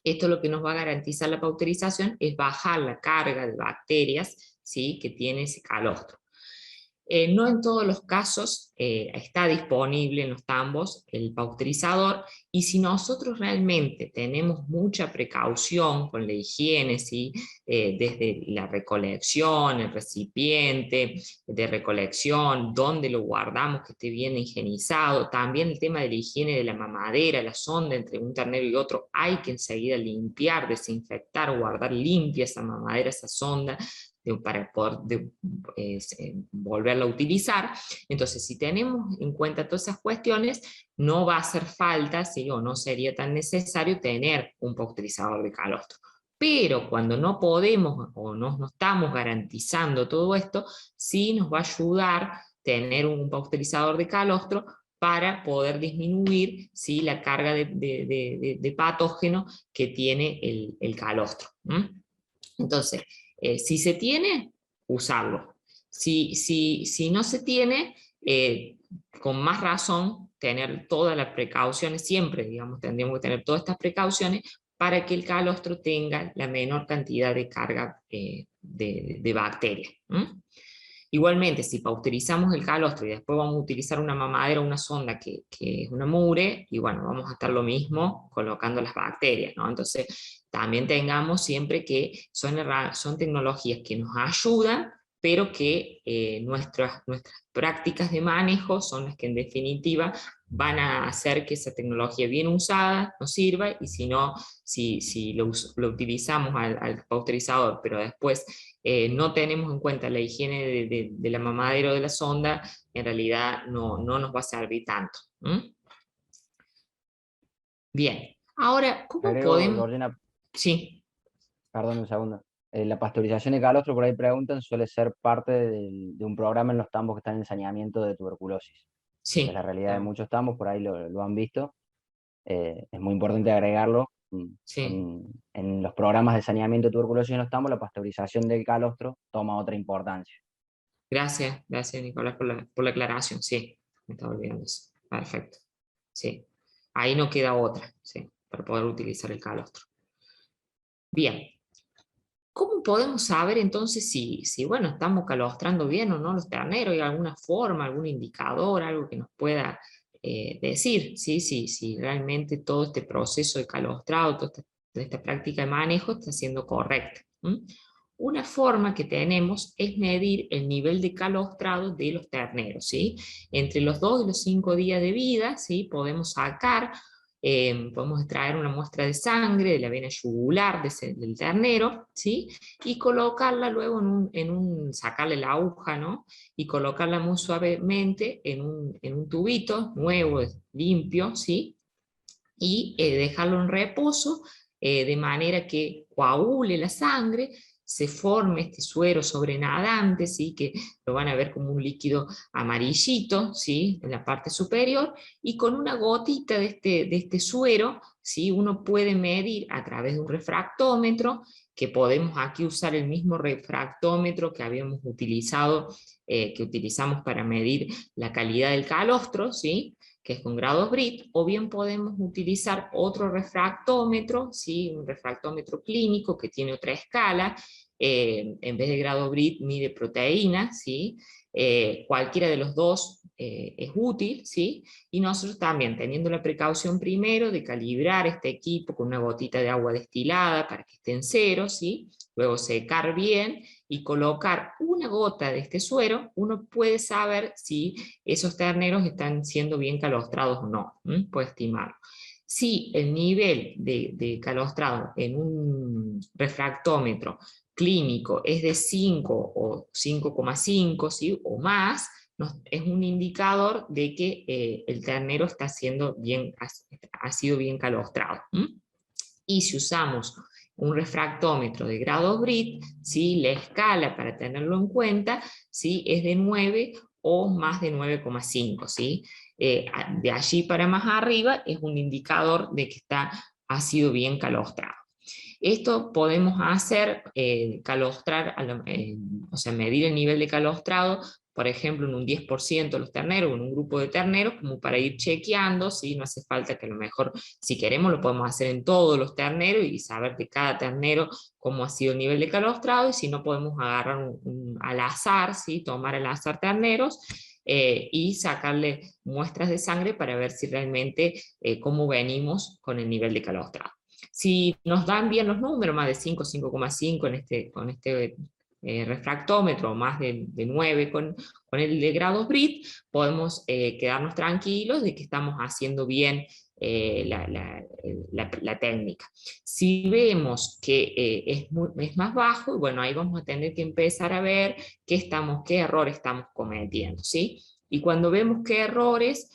Esto lo que nos va a garantizar la pasteurización es bajar la carga de bacterias, ¿sí? Que tiene ese calostro. No en todos los casos está disponible en los tambos el pasteurizador, y si nosotros realmente tenemos mucha precaución con la higiene, ¿sí? Desde la recolección, el recipiente de recolección, donde lo guardamos, que esté bien higienizado, también el tema de la higiene de la mamadera, la sonda entre un ternero y otro, hay que enseguida limpiar, desinfectar, guardar limpia esa mamadera, esa sonda, para poder volverla a utilizar. Entonces, si tenemos en cuenta todas esas cuestiones, no va a hacer falta, ¿sí? O no sería tan necesario tener un pasteurizador de calostro. Pero cuando no podemos o no estamos garantizando todo esto, sí nos va a ayudar tener un pasteurizador de calostro para poder disminuir, ¿sí? La carga de patógeno que tiene el calostro. Entonces, si se tiene, usarlo. Si no se tiene, con más razón, tener todas las precauciones, siempre, digamos, tendríamos que tener todas estas precauciones para que el calostro tenga la menor cantidad de carga de bacterias. Igualmente, si pasteurizamos el calostro y después vamos a utilizar una mamadera o una sonda que es una mugre, y bueno, vamos a estar lo mismo colocando las bacterias, ¿no? Entonces, también tengamos siempre que son tecnologías que nos ayudan, pero que nuestras prácticas de manejo son las que en definitiva van a hacer que esa tecnología bien usada nos sirva, y si no, si lo utilizamos al pasteurizador, pero después no tenemos en cuenta la higiene de la mamadera o de la sonda, en realidad no nos va a servir tanto. Bien, ahora, ¿cómo Agrego, podemos...? Georgina, Sí. perdón un segundo. La pasteurización de calostro, por ahí preguntan, suele ser parte de un programa en los tambos que están en saneamiento de tuberculosis. Sí. Es la realidad de muchos tambos, por ahí lo han visto. Es muy importante agregarlo. Sí. En los programas de saneamiento de tuberculosis en los tambos, la pasteurización del calostro toma otra importancia. Gracias, Nicolás, por la aclaración. Sí, me estaba olvidando eso. Perfecto. Sí. Ahí no queda otra, sí, para poder utilizar el calostro. Bien. ¿Cómo podemos saber entonces si bueno, estamos calostrando bien o no los terneros? ¿Hay alguna forma, algún indicador, algo que nos pueda decir si realmente todo este proceso de calostrado, toda esta práctica de manejo está siendo correcta? Una forma que tenemos es medir el nivel de calostrado de los terneros, ¿sí? Entre los 2 y los 5 días de vida, ¿sí? Podemos sacar, podemos extraer una muestra de sangre de la vena yugular del ternero, ¿sí? Y colocarla luego sacarle la aguja, ¿no? Y colocarla muy suavemente en un tubito nuevo, limpio, ¿sí? Y dejarlo en reposo, de manera que coagule la sangre, se forme este suero sobrenadante, ¿sí? Que lo van a ver como un líquido amarillito, ¿sí? En la parte superior, y con una gotita de este suero, ¿sí? Uno puede medir a través de un refractómetro, que podemos aquí usar el mismo refractómetro que habíamos utilizado, que utilizamos para medir la calidad del calostro, ¿sí? Que es con grados Brit, o bien podemos utilizar otro refractómetro, ¿sí? Un refractómetro clínico que tiene otra escala, en vez de grado Brit mide proteína, ¿sí? Cualquiera de los dos es útil, ¿sí? Y nosotros también, teniendo la precaución primero de calibrar este equipo con una gotita de agua destilada para que esté en cero, ¿sí? Luego secar bien y colocar una gota de este suero, uno puede saber si esos terneros están siendo bien calostrados o no, puede estimarlo. Si el nivel de calostrado en un refractómetro clínico es de 5 o 5,5, ¿sí? O más, es un indicador de que el ternero está siendo bien, ha sido bien calostrado. Y si usamos un refractómetro de grado Brit, ¿sí? La escala para tenerlo en cuenta, ¿sí? Es de 9 o más de 9,5, ¿sí? De allí para más arriba es un indicador de que ha sido bien calostrado. Esto podemos hacer, calostrar, o sea, medir el nivel de calostrado, por ejemplo, en un 10% de los terneros, en un grupo de terneros, como para ir chequeando, ¿sí? No hace falta que a lo mejor, si queremos, lo podemos hacer en todos los terneros y saber de cada ternero cómo ha sido el nivel de calostrado, y si no, podemos agarrar al azar, ¿sí? Tomar al azar terneros, y sacarle muestras de sangre para ver si realmente cómo venimos con el nivel de calostrado. Si nos dan bien los números, más de 5, 5,5 con este refractómetro, más de 9 con el de grados Brit, podemos quedarnos tranquilos de que estamos haciendo bien la técnica. Si vemos que es más bajo, bueno, ahí vamos a tener que empezar a ver qué errores estamos cometiendo, ¿sí? Y cuando vemos qué errores,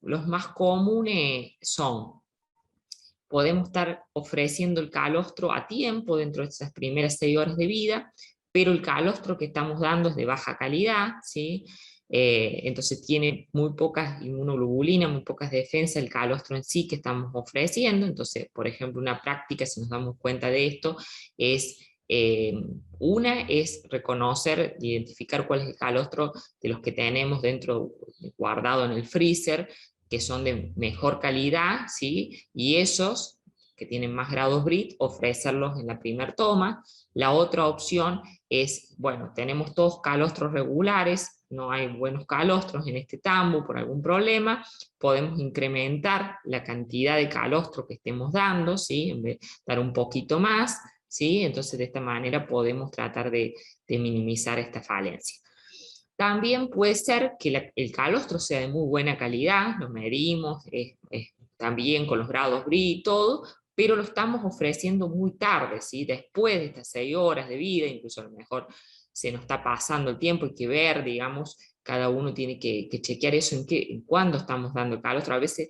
los más comunes son: podemos estar ofreciendo el calostro a tiempo dentro de esas primeras 6 horas de vida, pero el calostro que estamos dando es de baja calidad, ¿sí? Entonces tiene muy pocas inmunoglobulinas, muy pocas defensas el calostro en sí que estamos ofreciendo. Entonces, por ejemplo, una práctica, si nos damos cuenta de esto, es una es reconocer, identificar cuál es el calostro de los que tenemos dentro, guardado en el freezer, que son de mejor calidad, ¿sí? Y esos que tienen más grados Brit, ofrecerlos en la primera toma. La otra opción es, bueno, tenemos todos calostros regulares, no hay buenos calostros en este tambo por algún problema, podemos incrementar la cantidad de calostro que estemos dando, ¿sí? En vez de dar un poquito más, ¿sí? Entonces de esta manera podemos tratar de minimizar esta falencia. También puede ser que el calostro sea de muy buena calidad, lo medimos también con los grados Brit y todo, pero lo estamos ofreciendo muy tarde, ¿sí? Después de estas 6 horas de vida, incluso a lo mejor se nos está pasando el tiempo, hay que ver, digamos, cada uno tiene que chequear eso en cuándo estamos dando el calostro. A veces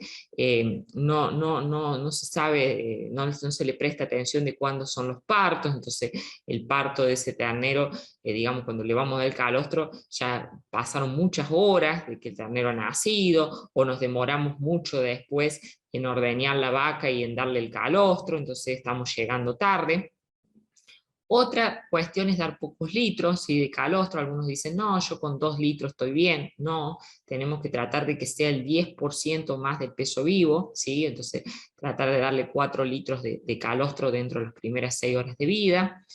no se sabe, no se le presta atención de cuándo son los partos, entonces el parto de ese ternero, digamos, cuando le vamos a dar el calostro, ya pasaron muchas horas de que el ternero ha nacido, o nos demoramos mucho después en ordeñar la vaca y en darle el calostro, entonces estamos llegando tarde. Otra cuestión es dar pocos litros, ¿sí? De calostro. Algunos dicen, no, yo con 2 litros estoy bien. No, tenemos que tratar de que sea el 10% más del peso vivo, ¿sí? Entonces tratar de darle 4 litros de calostro dentro de las primeras 6 horas de vida.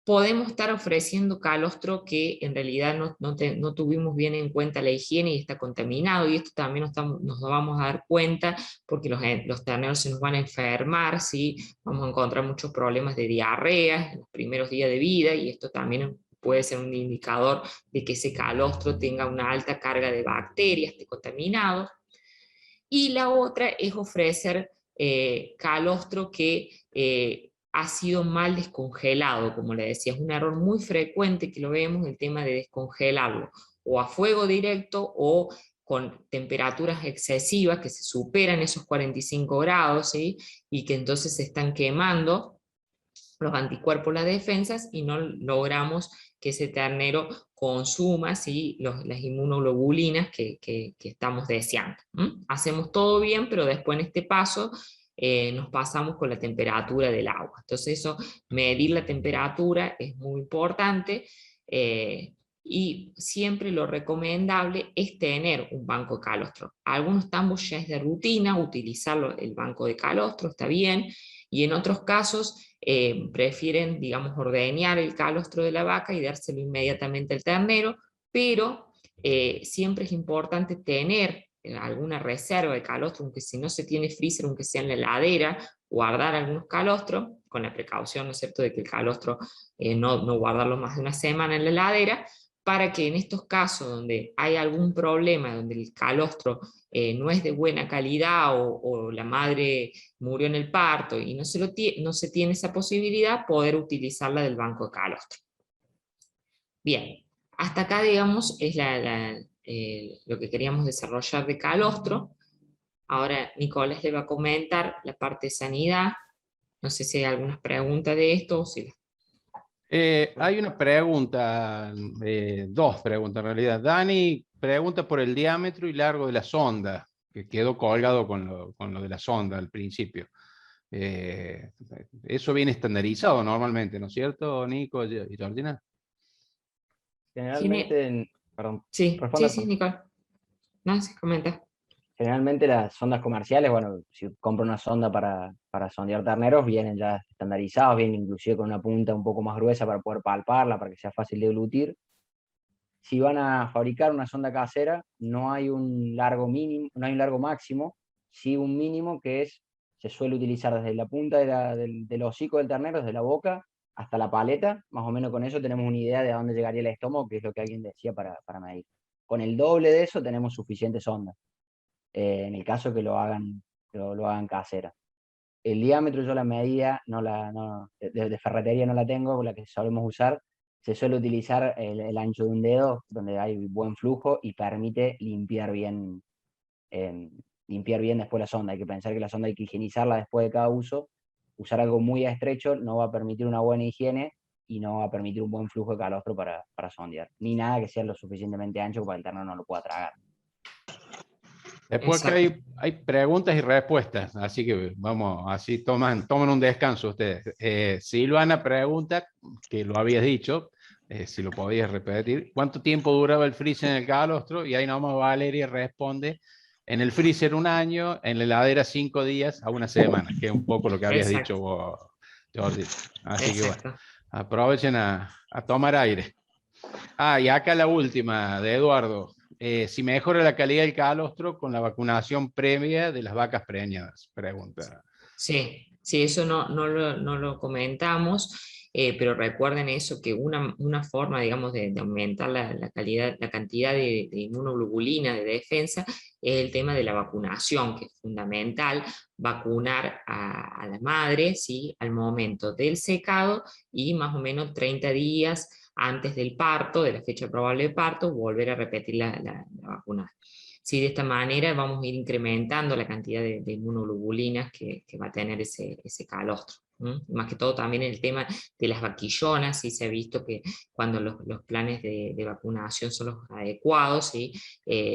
Podemos estar ofreciendo calostro que en realidad no tuvimos bien en cuenta la higiene y está contaminado, y esto también nos vamos a dar cuenta porque los terneros se nos van a enfermar, ¿sí? Vamos a encontrar muchos problemas de diarrea en los primeros días de vida, y esto también puede ser un indicador de que ese calostro tenga una alta carga de bacterias, esté contaminado. Y la otra es ofrecer calostro que ha sido mal descongelado, como le decía. Es un error muy frecuente que lo vemos, el tema de descongelarlo, o a fuego directo o con temperaturas excesivas que se superan esos 45 grados, ¿sí? Y que entonces se están quemando los anticuerpos, las defensas, y no logramos que ese ternero consuma, ¿sí? Las inmunoglobulinas que estamos deseando. Hacemos todo bien, pero después en este paso nos pasamos con la temperatura del agua. Entonces eso, medir la temperatura es muy importante, y siempre lo recomendable es tener un banco de calostro. Algunos tambos ya es de rutina utilizar el banco de calostro, está bien, y en otros casos prefieren, digamos, ordeñar el calostro de la vaca y dárselo inmediatamente al ternero, pero siempre es importante tener alguna reserva de calostro, aunque si no se tiene freezer, aunque sea en la heladera, guardar algunos calostros, con la precaución, ¿no es cierto?, de que el calostro no guardarlo más de una semana en la heladera, para que en estos casos donde hay algún problema, donde el calostro no es de buena calidad o la madre murió en el parto y no se tiene esa posibilidad, poder utilizarla del banco de calostro. Bien, hasta acá, digamos, es lo que queríamos desarrollar de calostro. Ahora Nicolás le va a comentar la parte de sanidad. No sé si hay algunas preguntas de esto o si... Hay una pregunta, dos preguntas en realidad. Dani pregunta por el diámetro y largo de la sonda, que quedó colgado con lo de la sonda al principio. Eso viene estandarizado normalmente, ¿no es cierto, Nico y Georgina? Generalmente, perdón, Sí, responda. sí, Nicolás. No, se comenta. Generalmente las sondas comerciales, bueno, si compro una sonda para sondear terneros, vienen ya estandarizados, vienen inclusive con una punta un poco más gruesa para poder palparla, para que sea fácil de glutir. Si van a fabricar una sonda casera, no hay un largo mínimo, no hay un largo máximo, sí un mínimo se suele utilizar desde la punta del hocico del ternero, desde la boca, hasta la paleta. Más o menos con eso tenemos una idea de a dónde llegaría el estómago, que es lo que alguien decía para medir. Con el doble de eso tenemos suficiente sonda. En el caso que lo hagan casera. El diámetro yo la medida, de ferretería no la tengo, la que solemos usar, se suele utilizar el ancho de un dedo, donde hay buen flujo y permite limpiar bien después la sonda. Hay que pensar que la sonda hay que higienizarla después de cada uso. Usar algo muy estrecho no va a permitir una buena higiene y no va a permitir un buen flujo de calostro para sondear. Ni nada que sea lo suficientemente ancho para que el ternero no lo pueda tragar. Después que hay preguntas y respuestas, así que vamos, así toman un descanso ustedes. Silvana pregunta, que lo habías dicho, si lo podías repetir, ¿cuánto tiempo duraba el freezer en el calostro? Y ahí nomás Valeria responde, en el freezer 1 año, en la heladera 5 días a 1 semana, que es un poco lo que habías dicho vos, Jordi. Así que bueno, aprovechen a tomar aire. Y acá la última, de Eduardo. Si mejora la calidad del calostro con la vacunación previa de las vacas preñadas, pregunta. Sí, eso no lo comentamos, pero recuerden eso, que una forma, digamos, de aumentar la calidad, la cantidad de inmunoglobulina de defensa es el tema de la vacunación, que es fundamental, vacunar a la madre, ¿sí?, al momento del secado y más o menos 30 días antes del parto, de la fecha probable de parto, volver a repetir la vacuna. Sí, de esta manera vamos a ir incrementando la cantidad de inmunoglobulinas que va a tener ese calostro. Más que todo también el tema de las vaquillonas, sí se ha visto que cuando los planes de vacunación son los adecuados, ¿sí?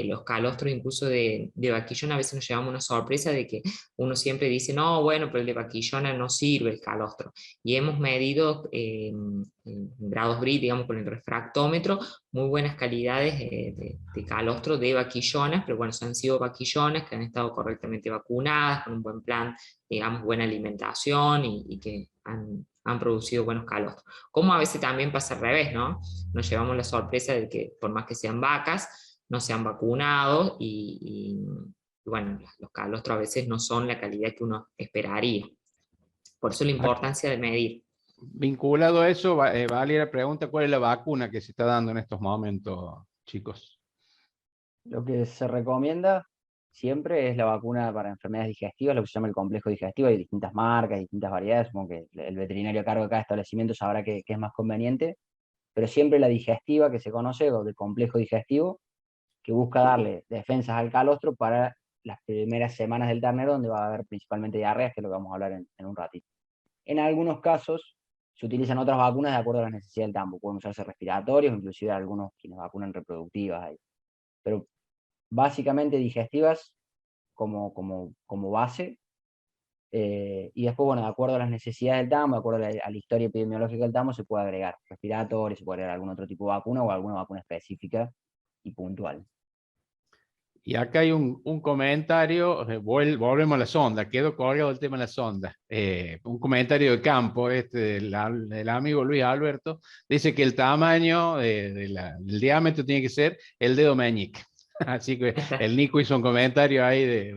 Los calostros incluso de vaquillona, a veces nos llevamos una sorpresa de que uno siempre dice, no, bueno, pero el de vaquillona no sirve el calostro. Y hemos medido en grados Brit, digamos, con el refractómetro, muy buenas calidades de calostro de vaquillonas, pero bueno, han sido vaquillonas que han estado correctamente vacunadas, con un buen plan, digamos, buena alimentación y que han producido buenos calostros. Como a veces también pasa al revés, ¿no? Nos llevamos la sorpresa de que por más que sean vacas, no se han vacunado y bueno, los calostros a veces no son la calidad que uno esperaría. Por eso la importancia de medir. Vinculado a eso, Valeria pregunta cuál es la vacuna que se está dando en estos momentos, chicos. Lo que se recomienda siempre es la vacuna para enfermedades digestivas, lo que se llama el complejo digestivo. Hay distintas marcas, distintas variedades, supongo que el veterinario a cargo de cada establecimiento sabrá qué es más conveniente, pero siempre la digestiva que se conoce, o del complejo digestivo, que busca darle defensas al calostro para las primeras semanas del ternero, donde va a haber principalmente diarreas, que es lo que vamos a hablar en un ratito. En algunos casos se utilizan otras vacunas de acuerdo a la necesidad del tambo. Pueden usarse respiratorios, inclusive algunos quienes vacunan reproductivas ahí. Pero básicamente digestivas como base, y después, bueno, de acuerdo a las necesidades del tamo, de acuerdo a la historia epidemiológica del tamo, se puede agregar respiratorio, se puede agregar algún otro tipo de vacuna o alguna vacuna específica y puntual. Y acá hay un comentario, volvemos a la sonda, quedó colgado el tema de la sonda. Un comentario de campo del amigo Luis Alberto, dice que el tamaño del diámetro tiene que ser el dedo meñique. Así que el Nico hizo un comentario ahí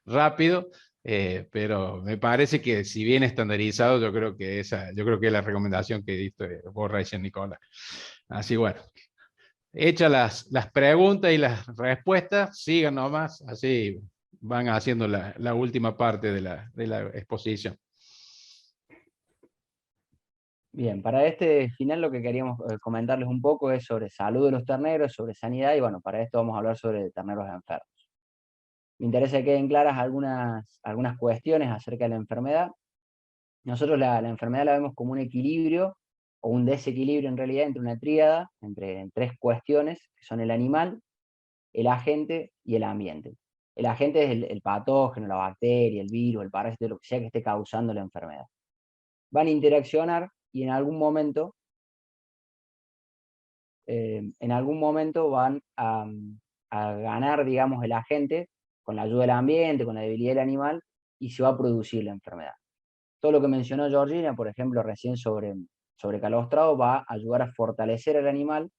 rápido, pero me parece que si bien estandarizado, yo creo que es la recomendación que diste vos recién, Nicolás. Así bueno. Hechas las preguntas y las respuestas, sigan nomás, así van haciendo la última parte de la exposición. Bien, para este final lo que queríamos comentarles un poco es sobre salud de los terneros, sobre sanidad, y bueno, para esto vamos a hablar sobre terneros enfermos. Me interesa que queden claras algunas cuestiones acerca de la enfermedad. Nosotros la enfermedad la vemos como un equilibrio o un desequilibrio en realidad entre una tríada, entre tres cuestiones, que son el animal, el agente y el ambiente. El agente es el patógeno, la bacteria, el virus, el parásito, lo que sea que esté causando la enfermedad. Van a interaccionar y en algún momento van a ganar, digamos, el agente con la ayuda del ambiente, con la debilidad del animal, y se va a producir la enfermedad. Todo lo que mencionó Georgina, por ejemplo, recién sobre calostrado, va a ayudar a fortalecer al animal,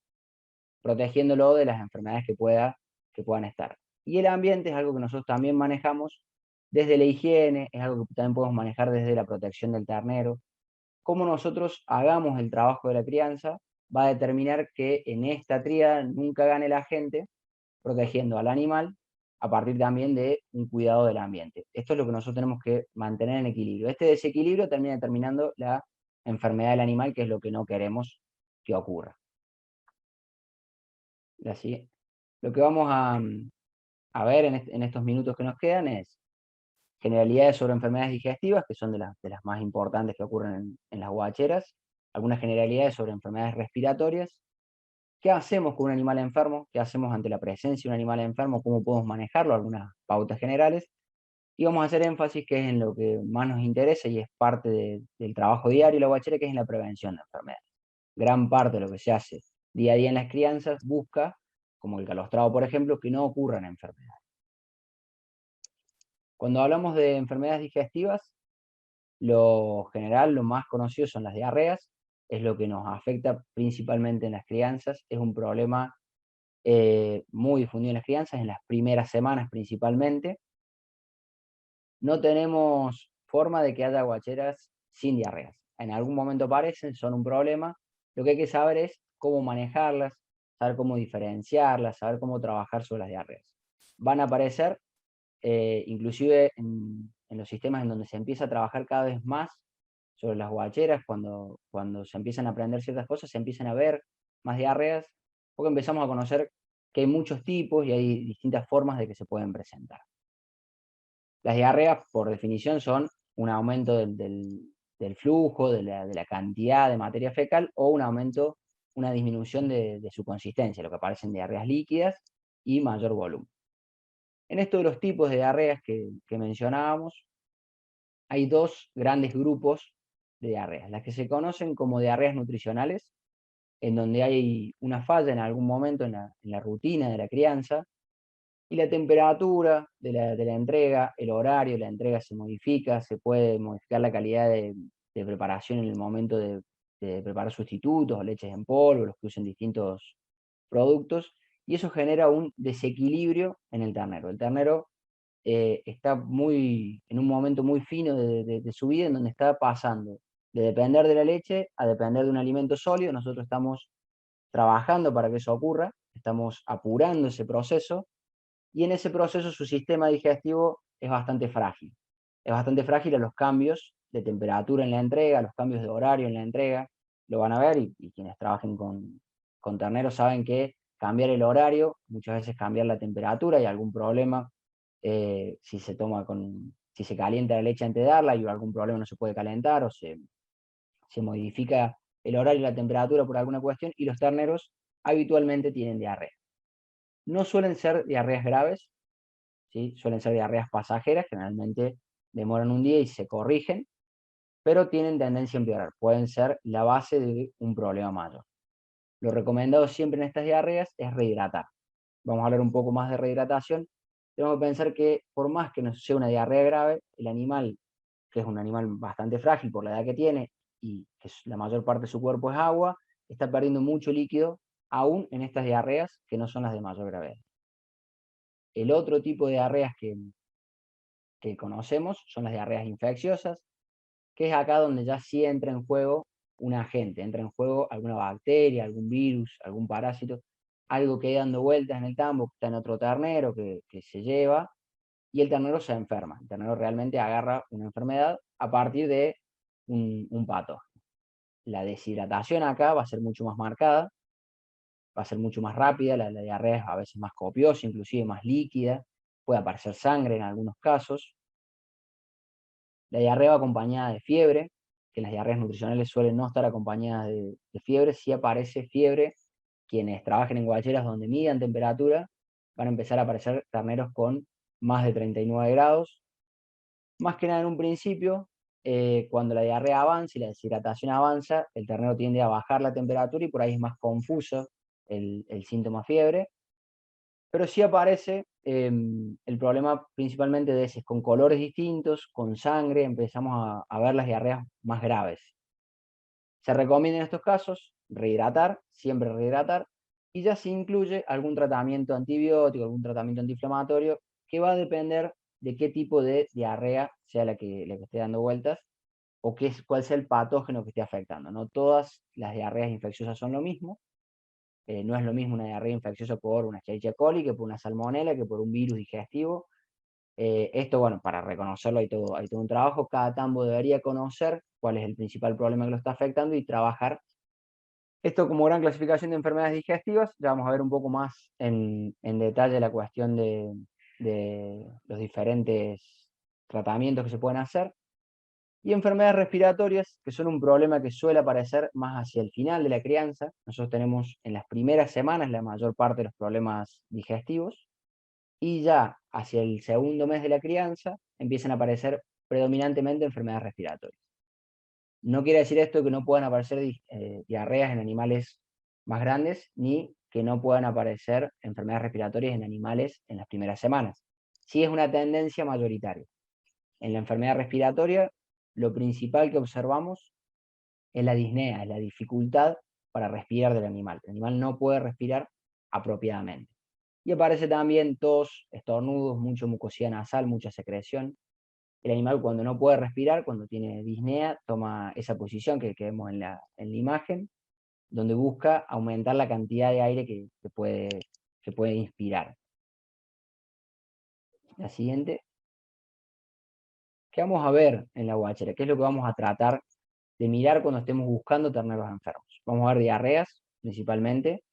protegiéndolo de las enfermedades que puedan estar. Y el ambiente es algo que nosotros también manejamos desde la higiene, es algo que también podemos manejar desde la protección del ternero. Cómo nosotros hagamos el trabajo de la crianza va a determinar que en esta tríada nunca gane el agente, protegiendo al animal, a partir también de un cuidado del ambiente. Esto es lo que nosotros tenemos que mantener en equilibrio. Este desequilibrio termina determinando la enfermedad del animal, que es lo que no queremos que ocurra. Así, lo que vamos a ver en estos minutos que nos quedan es generalidades sobre enfermedades digestivas, que son de las más importantes que ocurren en las guacheras, algunas generalidades sobre enfermedades respiratorias, qué hacemos con un animal enfermo, qué hacemos ante la presencia de un animal enfermo, cómo podemos manejarlo, algunas pautas generales, y vamos a hacer énfasis que es en lo que más nos interesa y es parte del trabajo diario de la guachera, que es en la prevención de enfermedades. Gran parte de lo que se hace día a día en las crianzas busca, como el calostrado por ejemplo, que no ocurran enfermedades. Cuando hablamos de enfermedades digestivas, lo general, lo más conocido son las diarreas, es lo que nos afecta principalmente en las crianzas, es un problema muy difundido en las crianzas, en las primeras semanas principalmente. No tenemos forma de que haya guacheras sin diarreas. En algún momento aparecen, son un problema. Lo que hay que saber es cómo manejarlas, saber cómo diferenciarlas, saber cómo trabajar sobre las diarreas. Van a aparecer, inclusive en los sistemas en donde se empieza a trabajar cada vez más sobre las guacheras, cuando se empiezan a aprender ciertas cosas, se empiezan a ver más diarreas, porque empezamos a conocer que hay muchos tipos y hay distintas formas de que se pueden presentar. Las diarreas, por definición, son un aumento del flujo, de la cantidad de materia fecal, o una disminución de su consistencia, lo que aparecen diarreas líquidas y mayor volumen. En esto de los tipos de diarreas que mencionábamos, hay dos grandes grupos de diarreas. Las que se conocen como diarreas nutricionales, en donde hay una falla en algún momento en la rutina de la crianza, y la temperatura de la entrega, el horario de la entrega se modifica, se puede modificar la calidad de preparación en el momento de preparar sustitutos o leches en polvo, los que usen distintos productos, y eso genera un desequilibrio en el ternero. El ternero está en un momento muy fino de su vida, en donde está pasando de depender de la leche a depender de un alimento sólido. Nosotros estamos trabajando para que eso ocurra, estamos apurando ese proceso, y en ese proceso su sistema digestivo es bastante frágil. Es bastante frágil a los cambios de temperatura en la entrega, a los cambios de horario en la entrega. Lo van a ver, y quienes trabajen con terneros saben que cambiar el horario, muchas veces cambiar la temperatura, y algún problema si se calienta la leche antes de darla y algún problema no se puede calentar, o se modifica el horario y la temperatura por alguna cuestión, y los terneros habitualmente tienen diarrea. No suelen ser diarreas graves, ¿sí? Suelen ser diarreas pasajeras, generalmente demoran un día y se corrigen, pero tienen tendencia a empeorar, pueden ser la base de un problema mayor. Lo recomendado siempre en estas diarreas es rehidratar. vamos a hablar un poco más de rehidratación, tenemos que pensar que por más que no sea una diarrea grave, el animal, que es un animal bastante frágil por la edad que tiene, y que la mayor parte de su cuerpo es agua, está perdiendo mucho líquido, aún en estas diarreas que no son las de mayor gravedad. El otro tipo de diarreas que conocemos son las diarreas infecciosas, que es acá donde ya sí entra en juego un agente, entra en juego alguna bacteria, algún virus, algún parásito, algo que dando vueltas en el tambo, que está en otro ternero, que se lleva, y el ternero se enferma. El ternero realmente agarra una enfermedad a partir de un patógeno. La deshidratación acá va a ser mucho más marcada, va a ser mucho más rápida, la diarrea es a veces más copiosa, inclusive más líquida, puede aparecer sangre en algunos casos. La diarrea va acompañada de fiebre, que las diarreas nutricionales suelen no estar acompañadas de fiebre. Si aparece fiebre, quienes trabajen en guacheras donde midan temperatura, van a empezar a aparecer terneros con más de 39 grados. Más que nada en un principio, cuando la diarrea avanza y la deshidratación avanza, el ternero tiende a bajar la temperatura y por ahí es más confuso el síntoma fiebre. Pero sí aparece el problema principalmente de ese, con colores distintos, con sangre, empezamos a ver las diarreas más graves. Se recomienda en estos casos rehidratar, siempre rehidratar, y ya se incluye algún tratamiento antibiótico, algún tratamiento antiinflamatorio, que va a depender de qué tipo de diarrea sea la que esté dando vueltas, o cuál sea el patógeno que esté afectando. No todas las diarreas infecciosas son lo mismo. No es lo mismo una diarrea infecciosa por una Escherichia coli que por una salmonela, que por un virus digestivo. Esto, bueno, para reconocerlo hay todo un trabajo. Cada tambo debería conocer cuál es el principal problema que lo está afectando y trabajar. Esto como gran clasificación de enfermedades digestivas. Ya vamos a ver un poco más en detalle la cuestión de los diferentes tratamientos que se pueden hacer. Y enfermedades respiratorias, que son un problema que suele aparecer más hacia el final de la crianza. Nosotros tenemos en las primeras semanas la mayor parte de los problemas digestivos, y ya hacia el segundo mes de la crianza empiezan a aparecer predominantemente enfermedades respiratorias. No quiere decir esto que no puedan aparecer diarreas en animales más grandes, ni que no puedan aparecer enfermedades respiratorias en animales en las primeras semanas. Sí es una tendencia mayoritaria. En la enfermedad respiratoria, lo principal que observamos es la disnea, es la dificultad para respirar del animal. El animal no puede respirar apropiadamente. Y aparece también tos, estornudos, mucho mucosidad nasal, mucha secreción. El animal cuando no puede respirar, cuando tiene disnea, toma esa posición que vemos en la imagen, donde busca aumentar la cantidad de aire que puede inspirar. La siguiente. ¿Qué vamos a ver en la guachera? ¿Qué es lo que vamos a tratar de mirar cuando estemos buscando terneros enfermos? Vamos a ver diarreas, principalmente.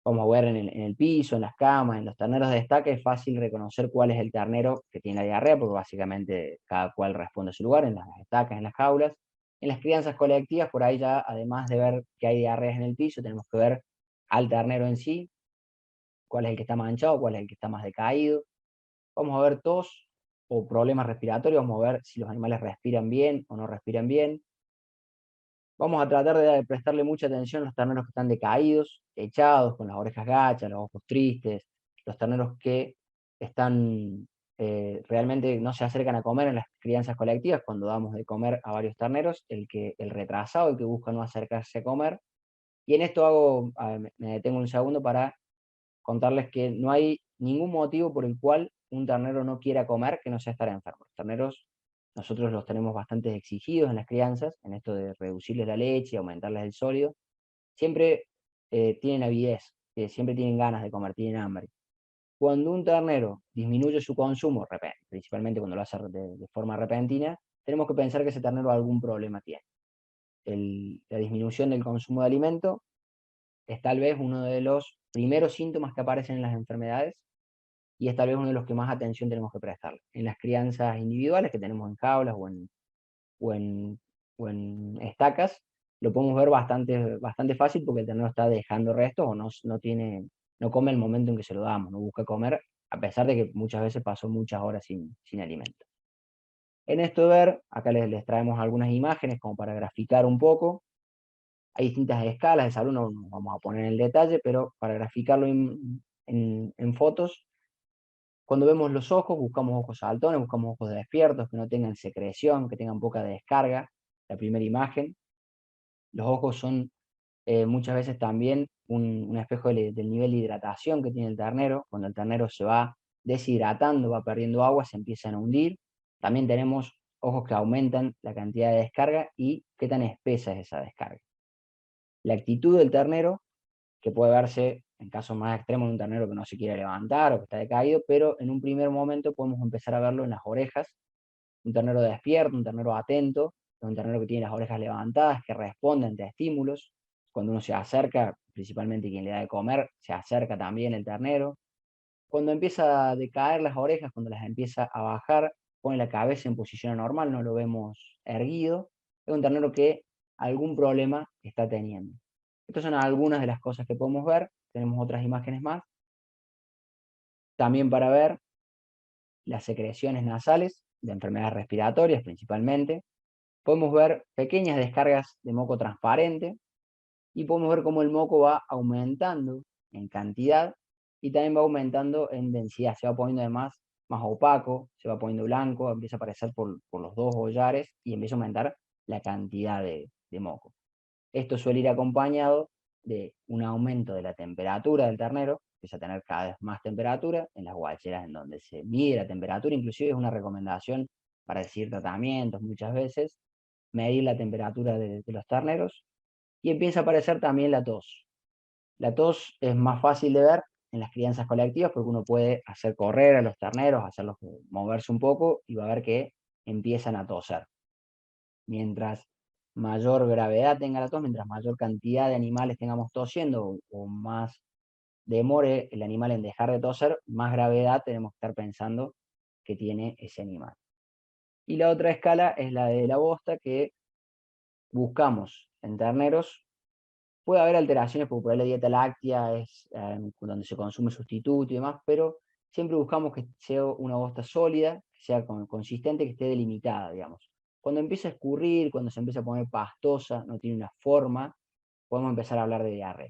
Vamos a ver en el piso, en las camas, en los terneros de estaca. Es fácil reconocer cuál es el ternero que tiene la diarrea, porque básicamente cada cual responde a su lugar, en las estacas, en las jaulas. En las crianzas colectivas, por ahí ya, además de ver que hay diarreas en el piso, tenemos que ver al ternero en sí, cuál es el que está manchado, cuál es el que está más decaído. Vamos a ver tos o problemas respiratorios, vamos a ver si los animales respiran bien o no respiran bien. Vamos a tratar de prestarle mucha atención a los terneros que están decaídos, echados, con las orejas gachas, los ojos tristes, los terneros que están realmente no se acercan a comer en las crianzas colectivas, cuando damos de comer a varios terneros, el retrasado, el que busca no acercarse a comer. Y en esto me detengo un segundo para contarles que no hay ningún motivo por el cual un ternero no quiera comer que no sea estar enfermo. Los terneros nosotros los tenemos bastante exigidos en las crianzas, en esto de reducirles la leche y aumentarles el sólido. Siempre tienen avidez, siempre tienen ganas de comer, tienen hambre. Cuando un ternero disminuye su consumo, principalmente cuando lo hace de forma repentina, tenemos que pensar que ese ternero algún problema tiene. La disminución del consumo de alimento es tal vez uno de los primeros síntomas que aparecen en las enfermedades, y es tal vez uno de los que más atención tenemos que prestarle. En las crianzas individuales que tenemos en jaulas o en estacas, lo podemos ver bastante fácil, porque el ternero está dejando restos o no come el momento en que se lo damos, no busca comer, a pesar de que muchas veces pasó muchas horas sin alimento. En esto de ver, acá les traemos algunas imágenes como para graficar un poco. Hay distintas escalas de salud, no nos vamos a poner en el detalle, pero para graficarlo en fotos, cuando vemos los ojos, buscamos ojos saltones, buscamos ojos despiertos, que no tengan secreción, que tengan poca descarga, la primera imagen. Los ojos son muchas veces también un espejo del nivel de hidratación que tiene el ternero. Cuando el ternero se va deshidratando, va perdiendo agua, se empiezan a hundir. También tenemos ojos que aumentan la cantidad de descarga y qué tan espesa es esa descarga. La actitud del ternero, que puede verse en casos más extremos de un ternero que no se quiere levantar o que está decaído, pero en un primer momento podemos empezar a verlo en las orejas. Un ternero despierto, un ternero atento, un ternero que tiene las orejas levantadas, que responde ante estímulos. Cuando uno se acerca, principalmente quien le da de comer, se acerca también el ternero. Cuando empieza a decaer las orejas, cuando las empieza a bajar, pone la cabeza en posición anormal, no lo vemos erguido, es un ternero que algún problema está teniendo. Estas son algunas de las cosas que podemos ver. Tenemos otras imágenes más. También para ver las secreciones nasales de enfermedades respiratorias principalmente. Podemos ver pequeñas descargas de moco transparente y podemos ver cómo el moco va aumentando en cantidad y también va aumentando en densidad. Se va poniendo además más opaco, se va poniendo blanco, empieza a aparecer por los dos hollares y empieza a aumentar la cantidad de moco. Esto suele ir acompañado de un aumento de la temperatura del ternero, empieza a tener cada vez más temperatura, en las guacheras en donde se mide la temperatura, inclusive es una recomendación para decir tratamientos muchas veces, medir la temperatura de los terneros, y empieza a aparecer también la tos. La tos es más fácil de ver en las crianzas colectivas porque uno puede hacer correr a los terneros, hacerlos moverse un poco y va a ver que empiezan a toser. Mientras mayor gravedad tenga la tos, mientras mayor cantidad de animales tengamos tosiendo o más demore el animal en dejar de toser, más gravedad tenemos que estar pensando que tiene ese animal. Y la otra escala es la de la bosta, que buscamos en terneros. Puede haber alteraciones porque por ahí la dieta láctea es donde se consume sustituto y demás, pero siempre buscamos que sea una bosta sólida, que sea consistente, que esté delimitada, digamos. Cuando empieza a escurrir, cuando se empieza a poner pastosa, no tiene una forma, podemos empezar a hablar de diarrea.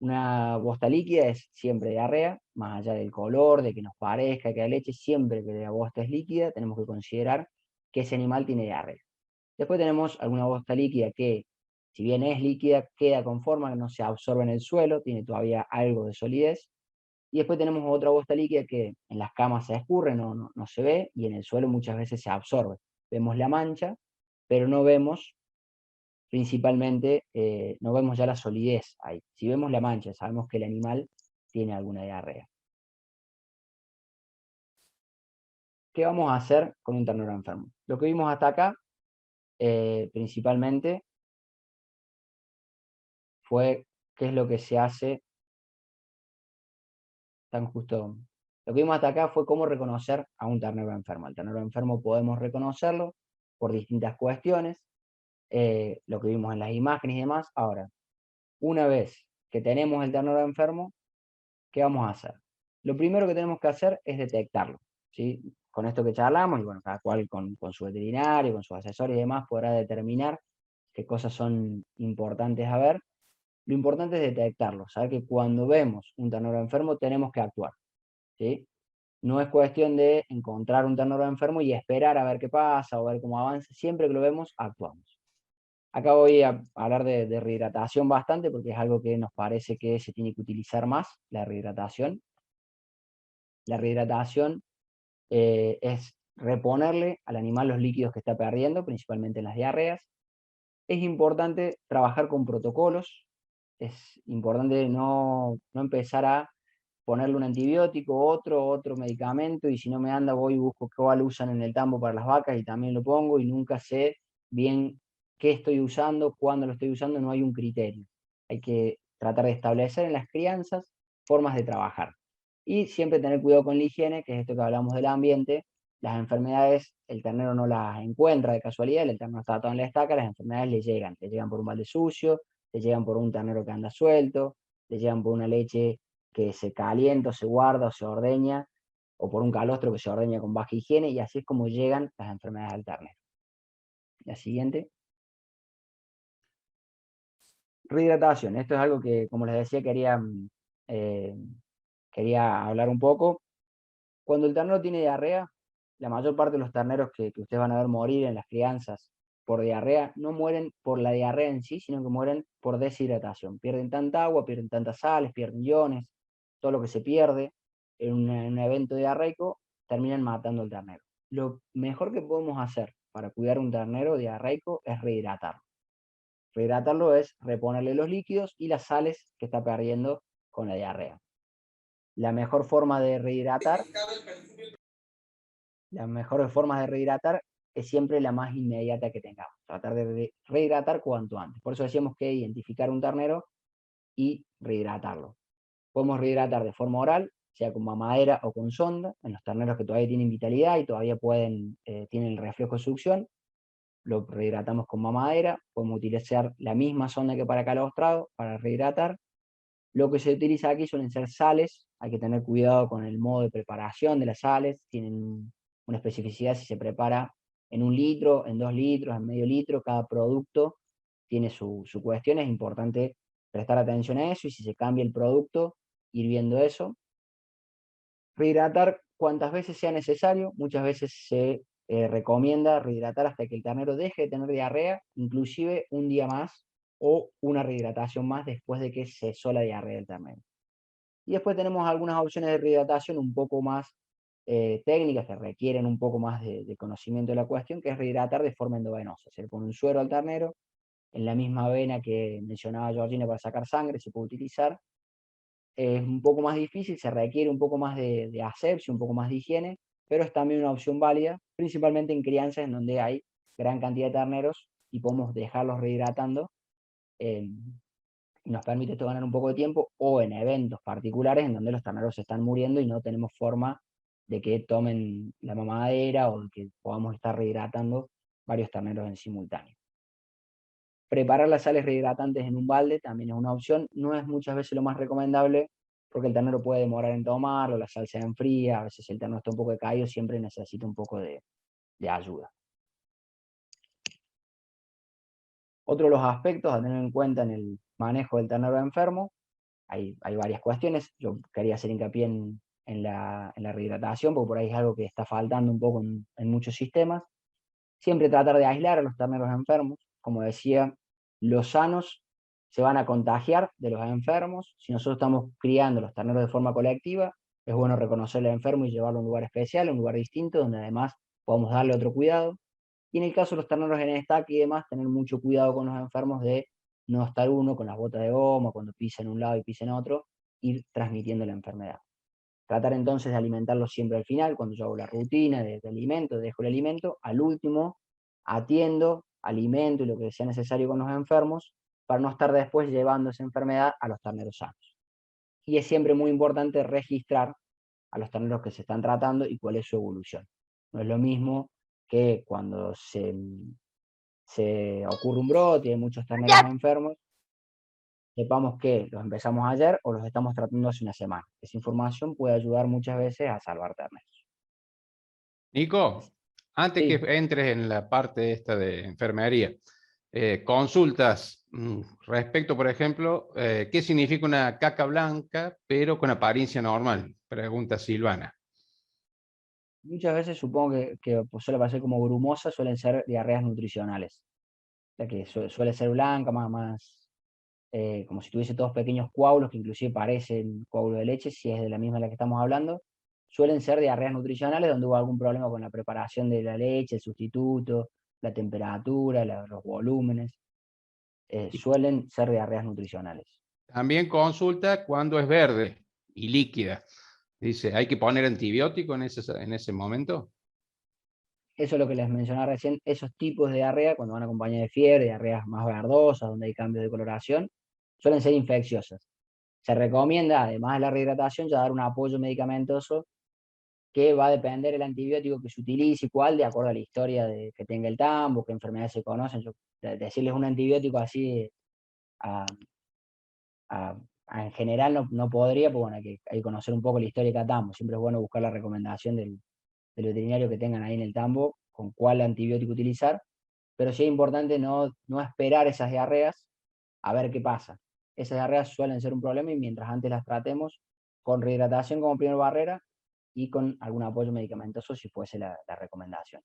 Una bosta líquida es siempre diarrea, más allá del color, de que nos parezca que la leche, siempre que la bosta es líquida, tenemos que considerar que ese animal tiene diarrea. Después tenemos alguna bosta líquida que, si bien es líquida, queda con forma, no se absorbe en el suelo, tiene todavía algo de solidez. Y después tenemos otra bosta líquida que en las camas se escurre, no se ve, y en el suelo muchas veces se absorbe. Vemos la mancha, pero no vemos principalmente, no vemos ya la solidez ahí. Si vemos la mancha, sabemos que el animal tiene alguna diarrea. ¿Qué vamos a hacer con un ternero enfermo? Lo que vimos hasta acá, principalmente, fue qué es lo que se hace. Lo que vimos hasta acá fue cómo reconocer a un ternero enfermo. El ternero enfermo podemos reconocerlo por distintas cuestiones, lo que vimos en las imágenes y demás. Ahora, una vez que tenemos el ternero enfermo, ¿qué vamos a hacer? Lo primero que tenemos que hacer es detectarlo, ¿sí? Con esto que charlamos, y bueno, cada cual con su veterinario, con sus asesores y demás, podrá determinar qué cosas son importantes a ver. Lo importante es detectarlo, saber que cuando vemos un ternero enfermo tenemos que actuar, ¿sí? No es cuestión de encontrar un ternero enfermo y esperar a ver qué pasa o ver cómo avanza. Siempre que lo vemos, actuamos. Acá voy a hablar de rehidratación bastante porque es algo que nos parece que se tiene que utilizar más, la rehidratación. La rehidratación es reponerle al animal los líquidos que está perdiendo, principalmente en las diarreas. Es importante trabajar con protocolos. Es importante no empezar a ponerle un antibiótico, otro medicamento, y si no me anda voy y busco cuál usan en el tambo para las vacas y también lo pongo y nunca sé bien qué estoy usando, cuándo lo estoy usando, no hay un criterio. Hay que tratar de establecer en las crianzas formas de trabajar. Y siempre tener cuidado con la higiene, que es esto que hablamos del ambiente. Las enfermedades, el ternero no las encuentra de casualidad, el ternero está atado en la estaca, las enfermedades le llegan por un balde sucio, le llegan por un ternero que anda suelto, le llegan por una leche que se calienta, o se guarda, o se ordeña, o por un calostro que se ordeña con baja higiene, y así es como llegan las enfermedades al ternero. La siguiente. Rehidratación. Esto es algo que, como les decía, quería quería hablar un poco. Cuando el ternero tiene diarrea, la mayor parte de los terneros que ustedes van a ver morir en las crianzas por diarrea, no mueren por la diarrea en sí, sino que mueren por deshidratación. Pierden tanta agua, pierden tantas sales, pierden iones, todo lo que se pierde en un evento diarreico, terminan matando al ternero. Lo mejor que podemos hacer para cuidar un ternero diarreico es rehidratarlo. Rehidratarlo es reponerle los líquidos y las sales que está perdiendo con la diarrea. La mejor forma de rehidratar, las mejores formas de rehidratar es siempre la más inmediata que tengamos. Tratar de rehidratar cuanto antes. Por eso decíamos que identificar un ternero y rehidratarlo. Podemos rehidratar de forma oral, sea con mamadera o con sonda, en los terneros que todavía tienen vitalidad y todavía tienen el reflejo de succión, lo rehidratamos con mamadera. Podemos utilizar la misma sonda que para calostrado para rehidratar. Lo que se utiliza aquí suelen ser sales, hay que tener cuidado con el modo de preparación de las sales, tienen una especificidad si se prepara en 1 litro, en 2 litros, en medio litro, cada producto tiene su cuestión, es importante prestar atención a eso, y si se cambia el producto, ir viendo eso. Rehidratar cuantas veces sea necesario, muchas veces se recomienda rehidratar hasta que el ternero deje de tener diarrea, inclusive un día más o una rehidratación más después de que cesó la diarrea del ternero. Y después tenemos algunas opciones de rehidratación un poco más técnicas, que requieren un poco más de conocimiento de la cuestión, que es rehidratar de forma endovenosa. Se le pone un suero al ternero, en la misma vena que mencionaba Georgina para sacar sangre, se puede utilizar. Es un poco más difícil, se requiere un poco más de asepsia, un poco más de higiene, pero es también una opción válida, principalmente en crianzas en donde hay gran cantidad de terneros y podemos dejarlos rehidratando. Nos permite esto ganar un poco de tiempo, o en eventos particulares en donde los terneros se están muriendo y no tenemos forma de que tomen la mamadera o de que podamos estar rehidratando varios terneros en simultáneo. Preparar las sales rehidratantes en un balde también es una opción, no es muchas veces lo más recomendable porque el ternero puede demorar en tomarlo, la sal se enfría, a veces el ternero está un poco decaído, siempre necesita un poco de ayuda. Otro de los aspectos a tener en cuenta en el manejo del ternero enfermo, hay varias cuestiones. Yo quería hacer hincapié en la rehidratación, porque por ahí es algo que está faltando un poco en muchos sistemas. Siempre tratar de aislar a los terneros enfermos. Como decía, los sanos se van a contagiar de los enfermos. Si nosotros estamos criando los terneros de forma colectiva, es bueno reconocer al enfermo y llevarlo a un lugar especial, a un lugar distinto, donde además podamos darle otro cuidado. Y en el caso de los terneros en estaque y demás, tener mucho cuidado con los enfermos de no estar uno con las botas de goma, cuando pisa en un lado y pisa en otro, ir transmitiendo la enfermedad. Tratar entonces de alimentarlos siempre al final, cuando yo hago la rutina de alimento, dejo el alimento, al último atiendo, alimento y lo que sea necesario con los enfermos, para no estar después llevando esa enfermedad a los terneros sanos. Y es siempre muy importante registrar a los terneros que se están tratando y cuál es su evolución. No es lo mismo que cuando se ocurre un brote y hay muchos terneros enfermos, sepamos que los empezamos ayer o los estamos tratando hace una semana. Esa información puede ayudar muchas veces a salvar terneros. Nico, antes Sí. que entres en la parte esta de enfermería, consultas respecto, por ejemplo, ¿qué significa una caca blanca pero con apariencia normal? Pregunta Silvana. Muchas veces supongo que pues, suele pasar como grumosa, suelen ser diarreas nutricionales. La que suele ser blanca, más como si tuviese todos pequeños coágulos, que inclusive parecen coágulos de leche, si es de la misma de la que estamos hablando. Suelen ser diarreas nutricionales donde hubo algún problema con la preparación de la leche, el sustituto, la temperatura, los volúmenes. Suelen ser diarreas nutricionales. También consulta cuando es verde y líquida. Dice, ¿hay que poner antibiótico en ese momento? Eso es lo que les mencionaba recién, esos tipos de diarrea, cuando van acompañados de fiebre, diarreas más verdosas, donde hay cambios de coloración, suelen ser infecciosas. Se recomienda, además de la rehidratación, ya dar un apoyo medicamentoso que va a depender del antibiótico que se utilice y cuál, de acuerdo a la historia que tenga el tambo, qué enfermedades se conocen. Decirles un antibiótico así en general no podría, porque bueno, hay que conocer un poco la historia de cada tambo. Siempre es bueno buscar la recomendación del veterinario que tengan ahí en el tambo, con cuál antibiótico utilizar, pero sí es importante no esperar esas diarreas a ver qué pasa. Esas diarreas suelen ser un problema y mientras antes las tratemos con rehidratación como primera barrera y con algún apoyo medicamentoso si fuese la recomendación.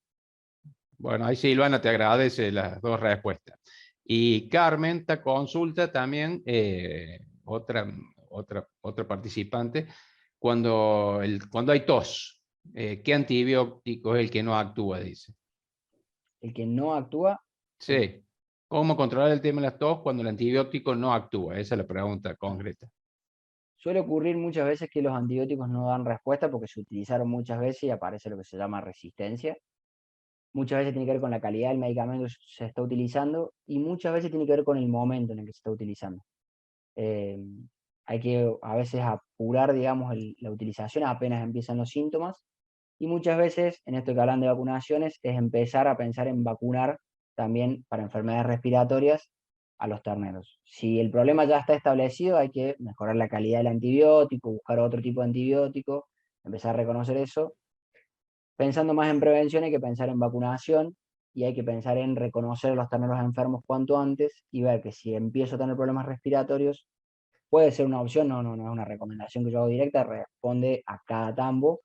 Bueno, ahí Silvana te agradece las dos respuestas. Y Carmen te consulta también, otra participante, cuando hay tos, ¿qué antibiótico es el que no actúa? Dice. El que no actúa. Sí. ¿Cómo controlar el tema de la tos cuando el antibiótico no actúa? Esa es la pregunta concreta. Suele ocurrir muchas veces que los antibióticos no dan respuesta porque se utilizaron muchas veces y aparece lo que se llama resistencia. Muchas veces tiene que ver con la calidad del medicamento que se está utilizando y muchas veces tiene que ver con el momento en el que se está utilizando. Hay que a veces apurar, digamos, la utilización apenas empiezan los síntomas y muchas veces, en esto que hablan de vacunaciones, es empezar a pensar en vacunar también para enfermedades respiratorias a los terneros. Si el problema ya está establecido, hay que mejorar la calidad del antibiótico, buscar otro tipo de antibiótico, empezar a reconocer eso. Pensando más en prevención hay que pensar en vacunación y hay que pensar en reconocer a los terneros enfermos cuanto antes y ver que si empiezo a tener problemas respiratorios, puede ser una opción, no es una recomendación que yo hago directa, responde a cada tambo,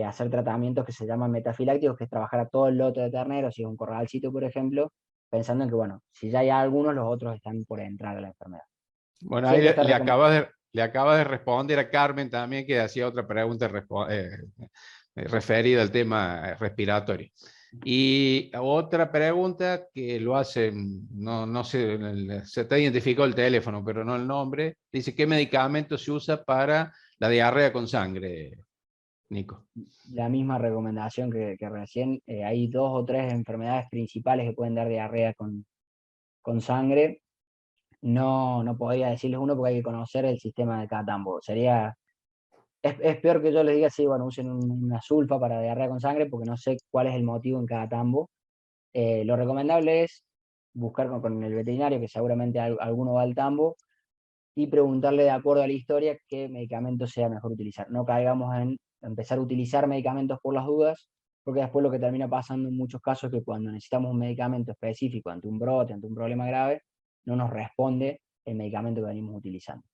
hacer tratamientos que se llaman metafilácticos, que es trabajar a todo el lote de terneros, si es un corralcito, por ejemplo, pensando en que, bueno, si ya hay algunos, los otros están por entrar a la enfermedad. Bueno, Sí, ahí le acabas de responder a Carmen también, que hacía otra pregunta referida al tema respiratorio. Y otra pregunta que lo hace, no sé, se te identificó el teléfono, pero no el nombre. Dice, ¿qué medicamento se usa para la diarrea con sangre, Nico? La misma recomendación que recién, hay 2 o 3 enfermedades principales que pueden dar diarrea con sangre. No podría decirles uno porque hay que conocer el sistema de cada tambo. Es peor que yo les diga, sí, bueno, usen una sulfa para diarrea con sangre porque no sé cuál es el motivo en cada tambo. Lo recomendable es buscar con el veterinario, que seguramente alguno va al tambo, y preguntarle de acuerdo a la historia qué medicamento sea mejor utilizar. No caigamos en empezar a utilizar medicamentos por las dudas, porque después lo que termina pasando en muchos casos es que cuando necesitamos un medicamento específico ante un brote, ante un problema grave, no nos responde el medicamento que venimos utilizando.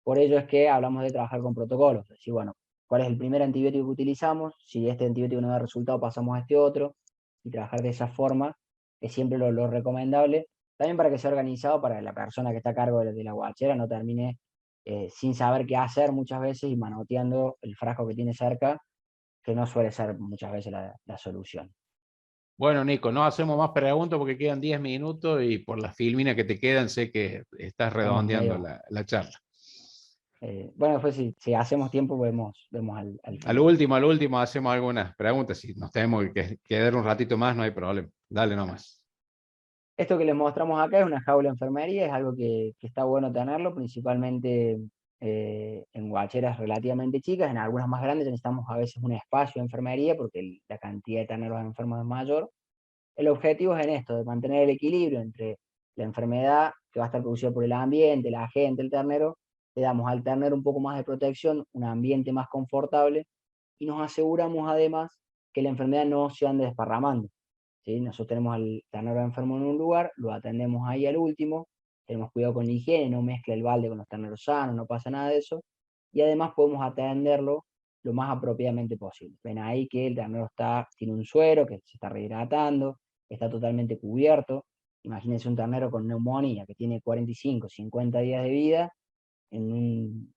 Por ello es que hablamos de trabajar con protocolos, es decir, bueno, ¿cuál es el primer antibiótico que utilizamos? Si este antibiótico no da resultado, pasamos a este otro, y trabajar de esa forma es siempre lo recomendable, también para que sea organizado para la persona que está a cargo de la guachera, no termine sin saber qué hacer muchas veces y manoteando el frasco que tiene cerca, que no suele ser muchas veces la solución. Bueno, Nico, no hacemos más preguntas porque quedan 10 minutos y por las filminas que te quedan sé que estás Estamos redondeando medio, la charla. bueno, después si hacemos tiempo vemos al Al final. último hacemos algunas preguntas. Si nos tenemos que quedar un ratito más, no hay problema. Dale nomás. Esto que les mostramos acá es una jaula de enfermería, es algo que está bueno tenerlo, principalmente en guacheras relativamente chicas, en algunas más grandes necesitamos a veces un espacio de enfermería porque la cantidad de terneros enfermos es mayor. El objetivo es en esto, de mantener el equilibrio entre la enfermedad que va a estar producida por el ambiente, la gente, el ternero, le damos al ternero un poco más de protección, un ambiente más confortable y nos aseguramos además que la enfermedad no se ande desparramando. ¿Sí? Nosotros tenemos al ternero enfermo en un lugar, lo atendemos ahí al último, tenemos cuidado con la higiene, no mezcla el balde con los terneros sanos, no pasa nada de eso, y además podemos atenderlo lo más apropiadamente posible. Ven ahí que el ternero tiene un suero, que se está rehidratando, está totalmente cubierto. Imagínense un ternero con neumonía que tiene 45, 50 días de vida, en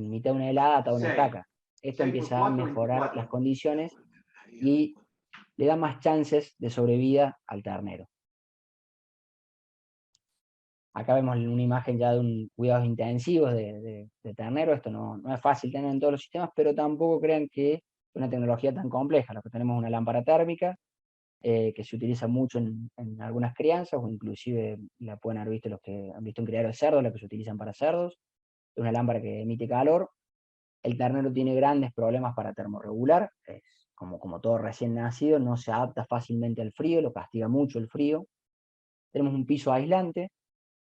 mitad de una helada atado a una estaca. Esto empieza a mejorar las condiciones y le da más chances de sobrevida al ternero. Acá vemos una imagen ya de un cuidados intensivos de ternero. Esto no es fácil tener en todos los sistemas, pero tampoco crean que es una tecnología tan compleja. Lo que tenemos es una lámpara térmica que se utiliza mucho en algunas crianzas, o inclusive la pueden haber visto los que han visto un criadero de cerdos, la que se utilizan para cerdos. Es una lámpara que emite calor. El ternero tiene grandes problemas para termorregular, como todo recién nacido, no se adapta fácilmente al frío, lo castiga mucho el frío. Tenemos un piso aislante,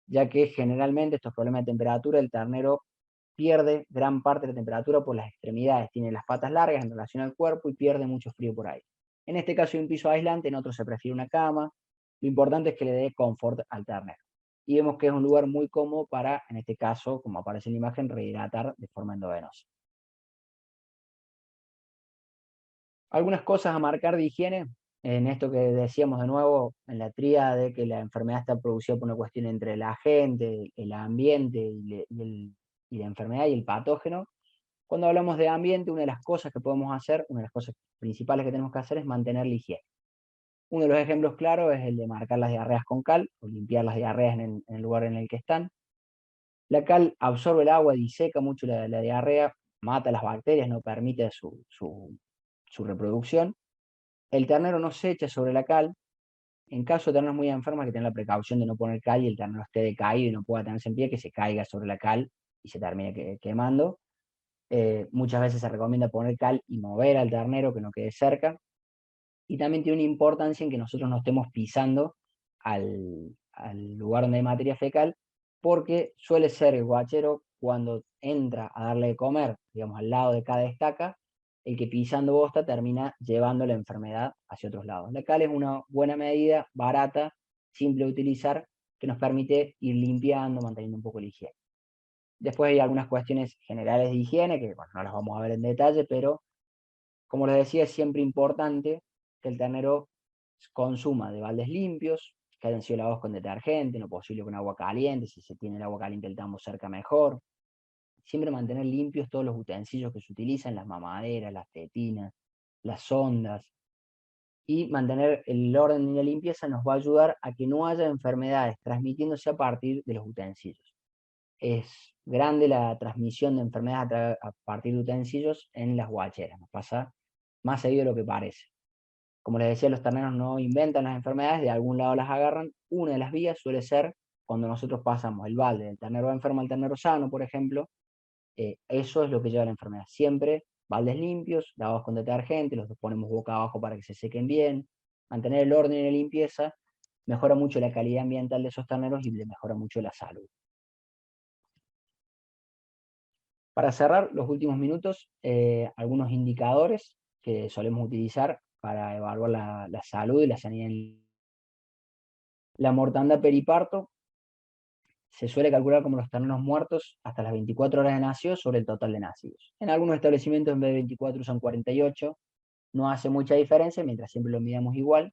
ya que generalmente estos problemas de temperatura, el ternero pierde gran parte de la temperatura por las extremidades, tiene las patas largas en relación al cuerpo y pierde mucho frío por ahí. En este caso hay un piso aislante, en otro se prefiere una cama, lo importante es que le dé confort al ternero. Y vemos que es un lugar muy cómodo para, en este caso, como aparece en la imagen, rehidratar de forma endovenosa. Algunas cosas a marcar de higiene, en esto que decíamos de nuevo, en la tríada de que la enfermedad está producida por una cuestión entre la gente, el ambiente y la enfermedad y el patógeno. Cuando hablamos de ambiente, una de las cosas que podemos hacer, una de las cosas principales que tenemos que hacer es mantener la higiene. Uno de los ejemplos claros es el de marcar las diarreas con cal, o limpiar las diarreas en el lugar en el que están. La cal absorbe el agua, diseca mucho la diarrea, mata las bacterias, no permite su reproducción. El ternero no se echa sobre la cal. En caso de terneros muy enfermos, hay que tener la precaución de no poner cal y el ternero esté decaído y no pueda tenerse en pie, que se caiga sobre la cal y se termine quemando. Muchas veces se recomienda poner cal y mover al ternero, que no quede cerca. Y también tiene una importancia en que nosotros no estemos pisando al lugar donde hay materia fecal, porque suele ser el guachero, cuando entra a darle de comer, digamos, al lado de cada estaca, el que pisando bosta termina llevando la enfermedad hacia otros lados. La cal es una buena medida, barata, simple de utilizar, que nos permite ir limpiando, manteniendo un poco la higiene. Después hay algunas cuestiones generales de higiene, que bueno, no las vamos a ver en detalle, pero como les decía, es siempre importante que el ternero consuma de baldes limpios, que hayan sido lavados con detergente, no posible con agua caliente, si se tiene el agua caliente el tambo cerca mejor. Siempre mantener limpios todos los utensilios que se utilizan, las mamaderas, las tetinas, las sondas, y mantener el orden y la limpieza nos va a ayudar a que no haya enfermedades transmitiéndose a partir de los utensilios. Es grande la transmisión de enfermedades a partir de utensilios en las guacheras, nos pasa más seguido de lo que parece. Como les decía, los terneros no inventan las enfermedades, de algún lado las agarran. Una de las vías suele ser cuando nosotros pasamos el balde del ternero enfermo al ternero sano, por ejemplo. Eso es lo que lleva a la enfermedad. Siempre baldes limpios, lavados con detergente, los ponemos boca abajo para que se sequen bien. Mantener el orden y la limpieza mejora mucho la calidad ambiental de esos terneros y le mejora mucho la salud. Para cerrar los últimos minutos, algunos indicadores que solemos utilizar para evaluar la salud y la sanidad. La mortandad periparto se suele calcular como los terneros muertos hasta las 24 horas de nacidos sobre el total de nacidos. En algunos establecimientos en vez de 24 usan 48, no hace mucha diferencia, mientras siempre lo midamos igual.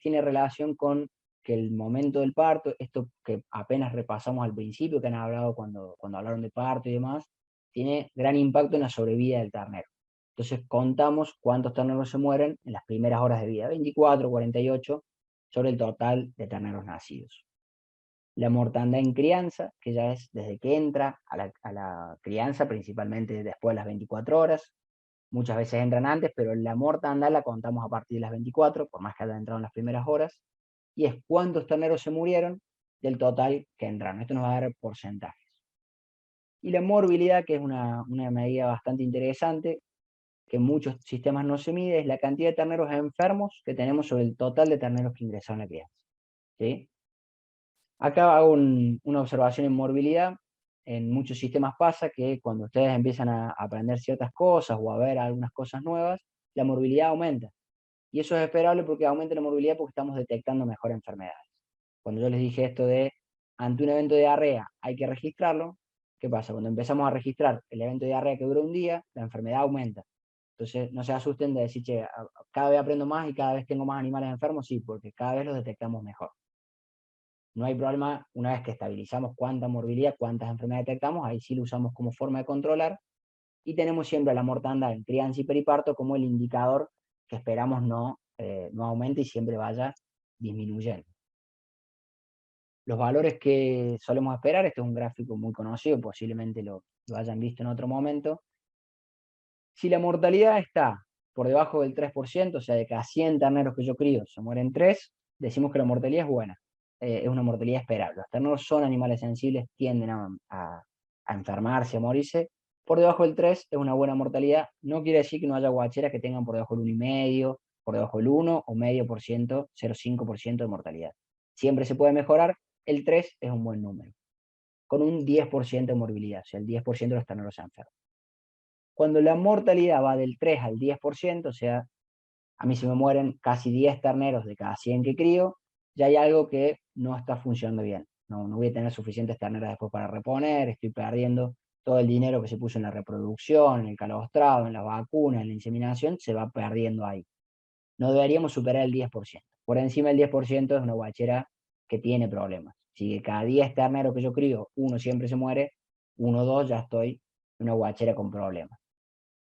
Tiene relación con que el momento del parto, esto que apenas repasamos al principio, que han hablado cuando hablaron de parto y demás, tiene gran impacto en la sobrevida del ternero. Entonces contamos cuántos terneros se mueren en las primeras horas de vida, 24, 48, sobre el total de terneros nacidos. La mortandad en crianza, que ya es desde que entra a la crianza, principalmente después de las 24 horas. Muchas veces entran antes, pero la mortandad la contamos a partir de las 24, por más que haya entrado en las primeras horas, y es cuántos terneros se murieron del total que entraron. Esto nos va a dar porcentajes. Y la morbilidad, que es una medida bastante interesante, que en muchos sistemas no se mide, es la cantidad de terneros enfermos que tenemos sobre el total de terneros que ingresaron a la crianza. ¿Sí? Acá hago una observación en morbilidad. En muchos sistemas pasa que cuando ustedes empiezan a aprender ciertas cosas o a ver algunas cosas nuevas, la morbilidad aumenta. Y eso es esperable porque aumenta la morbilidad porque estamos detectando mejor enfermedades. Cuando yo les dije esto de, ante un evento de diarrea hay que registrarlo, ¿qué pasa? Cuando empezamos a registrar el evento de diarrea que dura un día, la enfermedad aumenta. Entonces no se asusten de decir, che, cada vez aprendo más y cada vez tengo más animales enfermos, sí, porque cada vez los detectamos mejor. No hay problema, una vez que estabilizamos cuánta morbilidad, cuántas enfermedades detectamos, ahí sí lo usamos como forma de controlar, y tenemos siempre la mortandad en crianza y periparto como el indicador que esperamos no aumente y siempre vaya disminuyendo. Los valores que solemos esperar, este es un gráfico muy conocido, posiblemente lo hayan visto en otro momento. Si la mortalidad está por debajo del 3%, o sea, de cada 100 terneros que yo crío se mueren 3, decimos que la mortalidad es buena. Es una mortalidad esperable. Los terneros son animales sensibles, tienden a enfermarse, a morirse. Por debajo del 3 es una buena mortalidad. No quiere decir que no haya guacheras que tengan por debajo del 1,5, por debajo del 1 o medio por ciento, 0,5% de mortalidad. Siempre se puede mejorar. El 3 es un buen número. Con un 10% de morbilidad, o sea, el 10% de los terneros se enferman. Cuando la mortalidad va del 3 al 10%, o sea, a mí se me mueren casi 10 terneros de cada 100 que crío, ya hay algo que no está funcionando bien. No voy a tener suficientes terneras después para reponer, estoy perdiendo todo el dinero que se puso en la reproducción, en el calostrado, en las vacunas, en la inseminación, se va perdiendo ahí. No deberíamos superar el 10%. Por encima del 10% es una guachera que tiene problemas. Si de cada 10 terneros que yo crío, uno siempre se muere, 1 o 2 ya estoy en una guachera con problemas.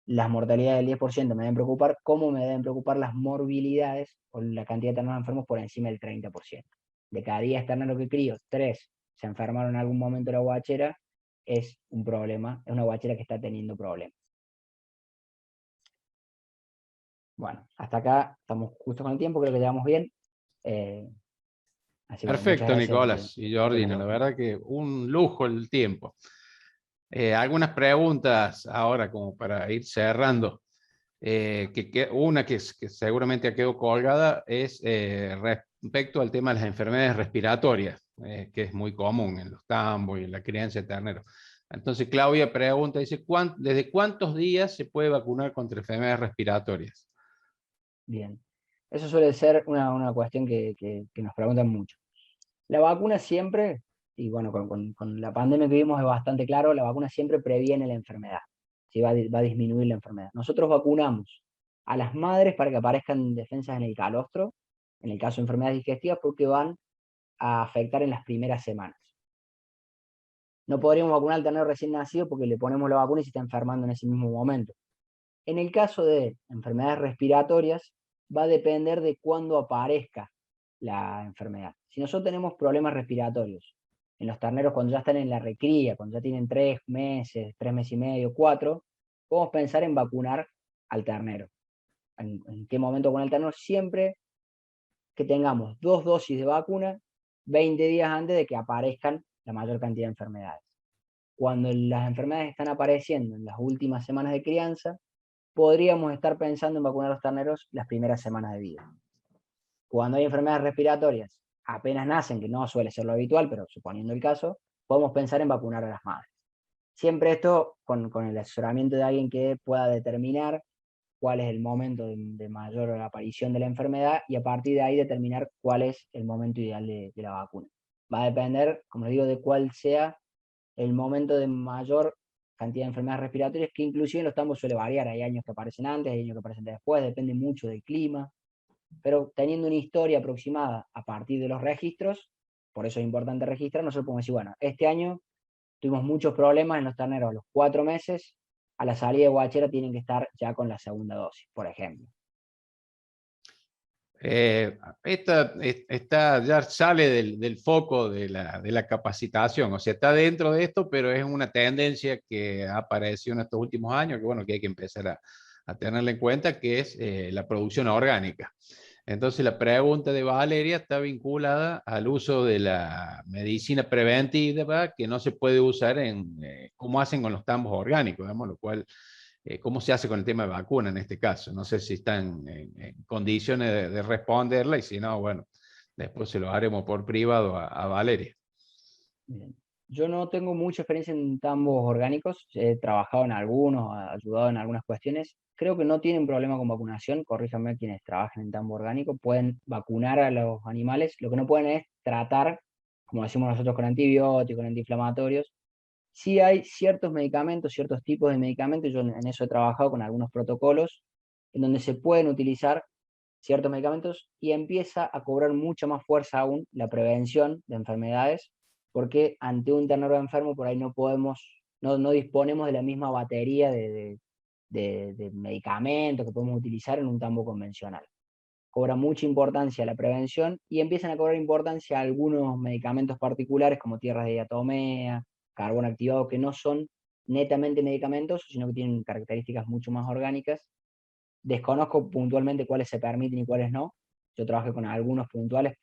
Las mortalidades del 10% me deben preocupar, como me deben preocupar las morbilidades o la cantidad de terneros enfermos por encima del 30%. De cada 10 terneros que crío, 3 se enfermaron en algún momento de la guachera, es un problema, es una guachera que está teniendo problemas. Bueno, hasta acá estamos justo con el tiempo, creo que llevamos bien. Así que, bueno, Perfecto, muchas gracias Nicolás y Georgina, la verdad que un lujo el tiempo. Algunas preguntas ahora como para ir cerrando. Una que seguramente quedó colgada es respecto al tema de las enfermedades respiratorias, que es muy común en los tambos y en la crianza de terneros. Entonces Claudia pregunta, dice, ¿desde cuántos días se puede vacunar contra enfermedades respiratorias? Bien, eso suele ser una cuestión que nos preguntan mucho. La vacuna siempre, y bueno, con la pandemia que vimos es bastante claro, la vacuna siempre previene la enfermedad, ¿sí? Va a disminuir la enfermedad. Nosotros vacunamos a las madres para que aparezcan defensas en el calostro, en el caso de enfermedades digestivas, porque van a afectar en las primeras semanas. No podríamos vacunar al ternero recién nacido porque le ponemos la vacuna y se está enfermando en ese mismo momento. En el caso de enfermedades respiratorias, va a depender de cuándo aparezca la enfermedad. Si nosotros tenemos problemas respiratorios en los terneros cuando ya están en la recría, cuando ya tienen 3 meses, 3 meses y medio, 4, podemos pensar en vacunar al ternero. ¿En qué momento vacunar al ternero? Siempre que tengamos 2 dosis de vacuna 20 días antes de que aparezcan la mayor cantidad de enfermedades. Cuando las enfermedades están apareciendo en las últimas semanas de crianza, podríamos estar pensando en vacunar a los terneros las primeras semanas de vida. Cuando hay enfermedades respiratorias apenas nacen, que no suele ser lo habitual, pero suponiendo el caso, podemos pensar en vacunar a las madres. Siempre esto con el asesoramiento de alguien que pueda determinar cuál es el momento de mayor aparición de la enfermedad y a partir de ahí determinar cuál es el momento ideal de la vacuna. Va a depender, como les digo, de cuál sea el momento de mayor cantidad de enfermedades respiratorias, que inclusive en los tambos suele variar. Hay años que aparecen antes, hay años que aparecen después, depende mucho del clima. Pero teniendo una historia aproximada a partir de los registros, por eso es importante registrar, nosotros podemos decir, bueno, este año tuvimos muchos problemas en los terneros a los 4 meses, a la salida de guachera tienen que estar ya con la segunda dosis, por ejemplo. Esta ya sale del foco de la capacitación, o sea, está dentro de esto, pero es una tendencia que ha aparecido en estos últimos años, que bueno, que hay que empezar a tenerla en cuenta, que es la producción orgánica. Entonces la pregunta de Valeria está vinculada al uso de la medicina preventiva, que no se puede usar como hacen con los tambos orgánicos, digamos, lo cual ¿cómo se hace con el tema de vacuna en este caso? No sé si están en condiciones de responderla y si no, bueno, después se lo haremos por privado a Valeria. Bien. Yo no tengo mucha experiencia en tambos orgánicos, he trabajado en algunos, ayudado en algunas cuestiones. Creo que no tienen problema con vacunación, corríjanme quienes trabajan en tambo orgánico, pueden vacunar a los animales, lo que no pueden es tratar, como decimos nosotros, con antibióticos, con antiinflamatorios. Sí hay ciertos medicamentos, ciertos tipos de medicamentos, yo en eso he trabajado con algunos protocolos, en donde se pueden utilizar ciertos medicamentos y empieza a cobrar mucha más fuerza aún la prevención de enfermedades, porque ante un ternero enfermo por ahí no disponemos de la misma batería de medicamentos que podemos utilizar en un tambo convencional. Cobra mucha importancia la prevención y empiezan a cobrar importancia algunos medicamentos particulares como tierras de diatomea, carbón activado, que no son netamente medicamentos, sino que tienen características mucho más orgánicas. Desconozco puntualmente cuáles se permiten y cuáles no. Yo trabajé con algunos puntuales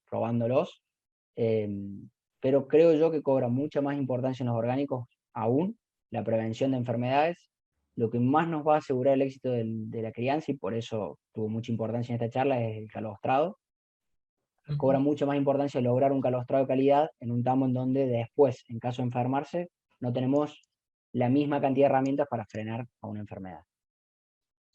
probándolos, pero creo yo que cobra mucha más importancia en los orgánicos aún la prevención de enfermedades. Lo que más nos va a asegurar el éxito de la crianza, y por eso tuvo mucha importancia en esta charla, es el calostrado. Cobra mucha más importancia lograr un calostrado de calidad en un tambo en donde después, en caso de enfermarse, no tenemos la misma cantidad de herramientas para frenar a una enfermedad.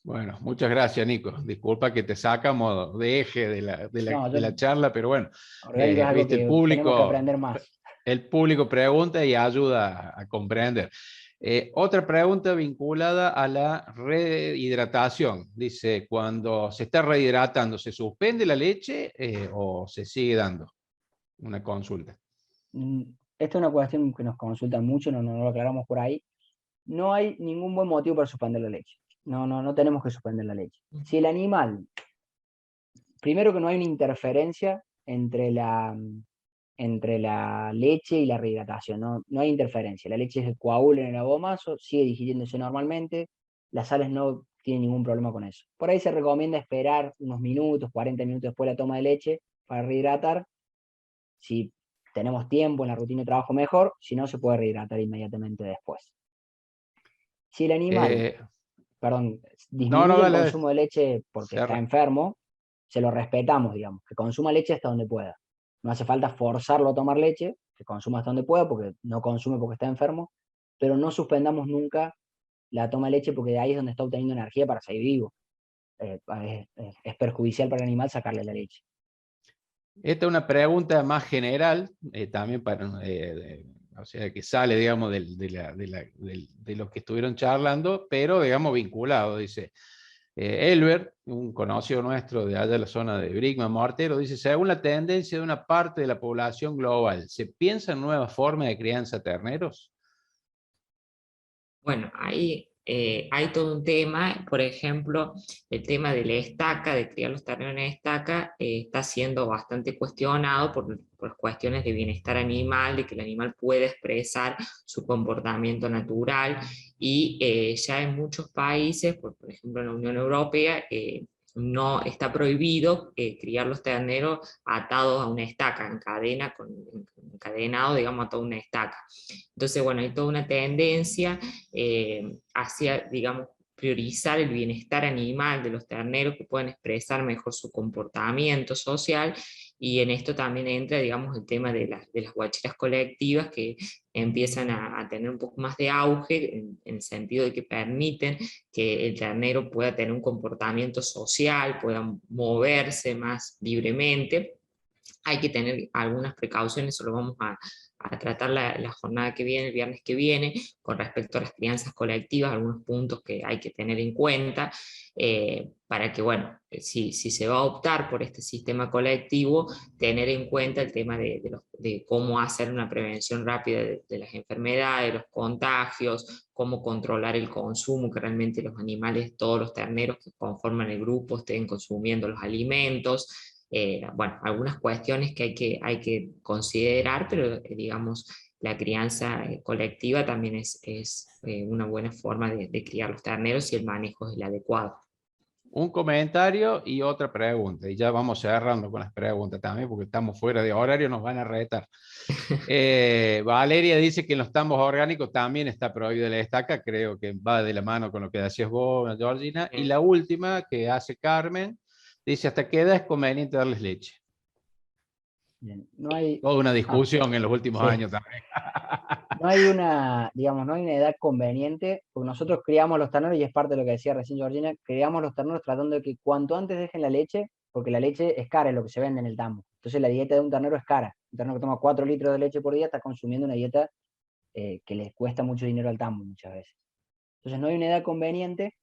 Bueno, muchas gracias, Nico. Disculpa que te sacamos de eje de la charla, pero bueno, es algo viste, que tenemos que aprender más. El público pregunta y ayuda a comprender. Otra pregunta vinculada a la rehidratación. Dice, cuando se está rehidratando, ¿se suspende la leche o se sigue dando? Una consulta. Esta es una cuestión que nos consultan mucho, no lo aclaramos por ahí. No hay ningún buen motivo para suspender la leche. No tenemos que suspender la leche. Si el animal, primero que no hay una interferencia entre la leche y la rehidratación, no hay interferencia. La leche se coagula en el abomazo, sigue digiriéndose normalmente, las sales no tienen ningún problema con eso. Por ahí se recomienda esperar unos minutos, 40 minutos después de la toma de leche para rehidratar. Si tenemos tiempo en la rutina de trabajo, mejor; si no, se puede rehidratar inmediatamente después. Si el animal, disminuye el consumo de leche porque está enfermo, se lo respetamos, digamos, que consuma leche hasta donde pueda. No hace falta forzarlo a tomar leche, que consuma hasta donde pueda, porque no consume porque está enfermo, pero no suspendamos nunca la toma de leche, porque de ahí es donde está obteniendo energía para seguir vivo. Es perjudicial para el animal sacarle la leche. Esta es una pregunta más general, también para, o sea, que sale, digamos, de lo que estuvieron charlando, pero, digamos, vinculado. Dice, Elber, un conocido nuestro de allá de la zona de Brickman, Mortero, dice, según la tendencia de una parte de la población global, ¿se piensa en nuevas formas de crianza de terneros? Bueno, ahí hay todo un tema. Por ejemplo, el tema de la estaca, de criar los terneros en estaca, está siendo bastante cuestionado por cuestiones de bienestar animal, de que el animal pueda expresar su comportamiento natural, y ya en muchos países, por ejemplo en la Unión Europea, no está prohibido criar los terneros atados a una estaca, en cadena, encadenado, digamos, atado a una estaca. Entonces, bueno, hay toda una tendencia hacia, digamos, priorizar el bienestar animal de los terneros, que puedan expresar mejor su comportamiento social, y en esto también entra, digamos, el tema de las guacheras colectivas, que empiezan a tener un poco más de auge, en el sentido de que permiten que el ternero pueda tener un comportamiento social, pueda moverse más libremente. Hay que tener algunas precauciones, eso lo vamos a tratar la jornada que viene, el viernes que viene, con respecto a las crianzas colectivas, algunos puntos que hay que tener en cuenta, para que, bueno, si se va a optar por este sistema colectivo, tener en cuenta el tema de cómo hacer una prevención rápida de las enfermedades, de los contagios, cómo controlar el consumo, que realmente los animales, todos los terneros que conforman el grupo, estén consumiendo los alimentos. Bueno, algunas cuestiones que hay que considerar, pero digamos, la crianza colectiva también es una buena forma de criar los terneros, y el manejo es el adecuado. Un comentario y otra pregunta, y ya vamos cerrando con las preguntas también, porque estamos fuera de horario, nos van a retar. Valeria dice que en los tambos orgánicos también está prohibida la estaca, creo que va de la mano con lo que decías vos, Georgina. Y la última que hace Carmen, dice, ¿hasta qué edad es conveniente darles leche? Bien, no hay... Toda una discusión en los últimos años también. No hay una edad conveniente, porque nosotros criamos los terneros, y es parte de lo que decía recién Georgina, criamos los terneros tratando de que cuanto antes dejen la leche, porque la leche es cara, es lo que se vende en el tambo. Entonces la dieta de un ternero es cara. Un ternero que toma 4 litros de leche por día está consumiendo una dieta que les cuesta mucho dinero al tambo muchas veces. Entonces no hay una edad conveniente